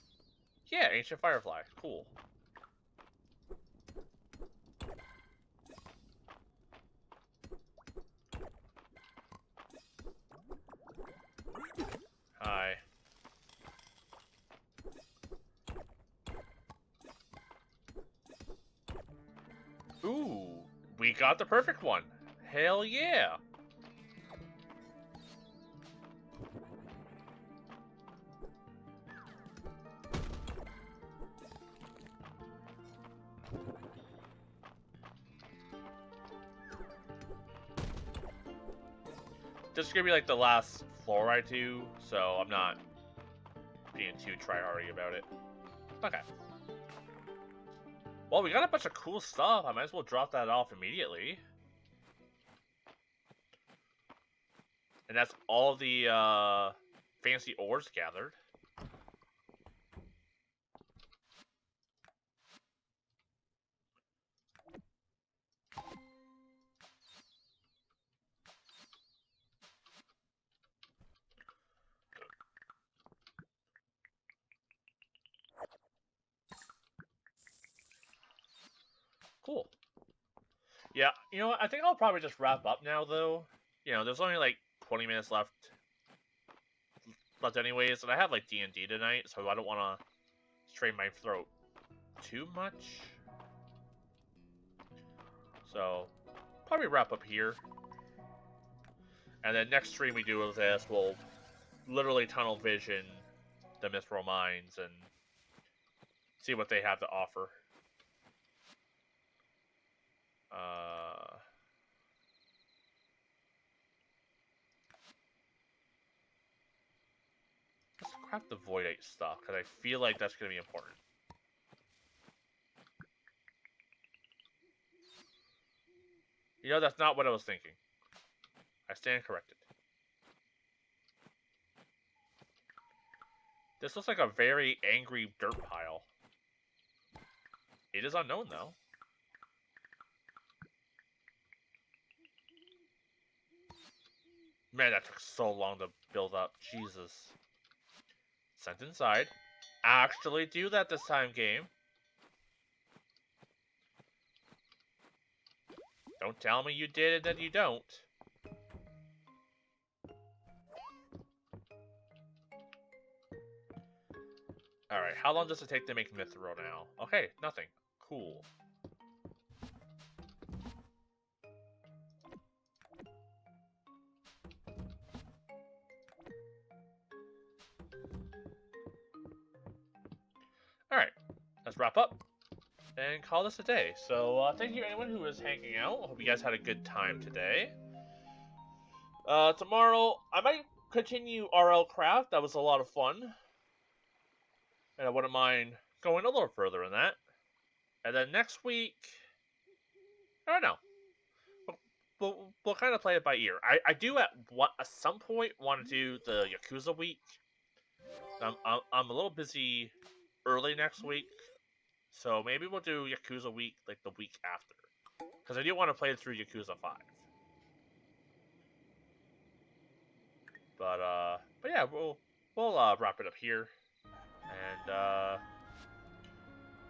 Yeah, Ancient Firefly. Cool. Hi. Ooh, we got the perfect one. Hell yeah. This is gonna be like the last floor I do, so I'm not being too try-hardy about it. Okay. Well, we got a bunch of cool stuff. I might as well drop that off immediately. And that's all the fancy ores gathered. Cool. Yeah, you know what? I think I'll probably just wrap up now, though. You know, there's only like 20 minutes left anyways, and I have like D&D tonight, so I don't want to strain my throat too much. So, probably wrap up here. And then next stream we do of this, we'll literally tunnel vision the Mithril Mines and see what they have to offer. Let's craft the Voidite stuff, because I feel like that's going to be important. You know, that's not what I was thinking. I stand corrected. This looks like a very angry dirt pile. It is unknown, though. Man, that took so long to build up. Jesus. Sent inside. Actually do that this time, game. Don't tell me you did and then you don't. Alright, how long does it take to make Mithril now? Okay, nothing. Cool. Alright, let's wrap up and call this a day. So, thank you anyone who was hanging out. Hope you guys had a good time today. Tomorrow, I might continue RL Craft. That was a lot of fun. And I wouldn't mind going a little further in that. And then next week, I don't know. We'll kind of play it by ear. I do at some point want to do the Yakuza week. I'm a little busy early next week, so maybe we'll do Yakuza week like the week after, because I do want to play through Yakuza 5. But yeah, we'll wrap it up here, and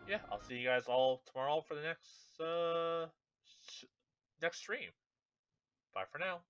yeah, I'll see you guys all tomorrow for the next stream. Bye for now.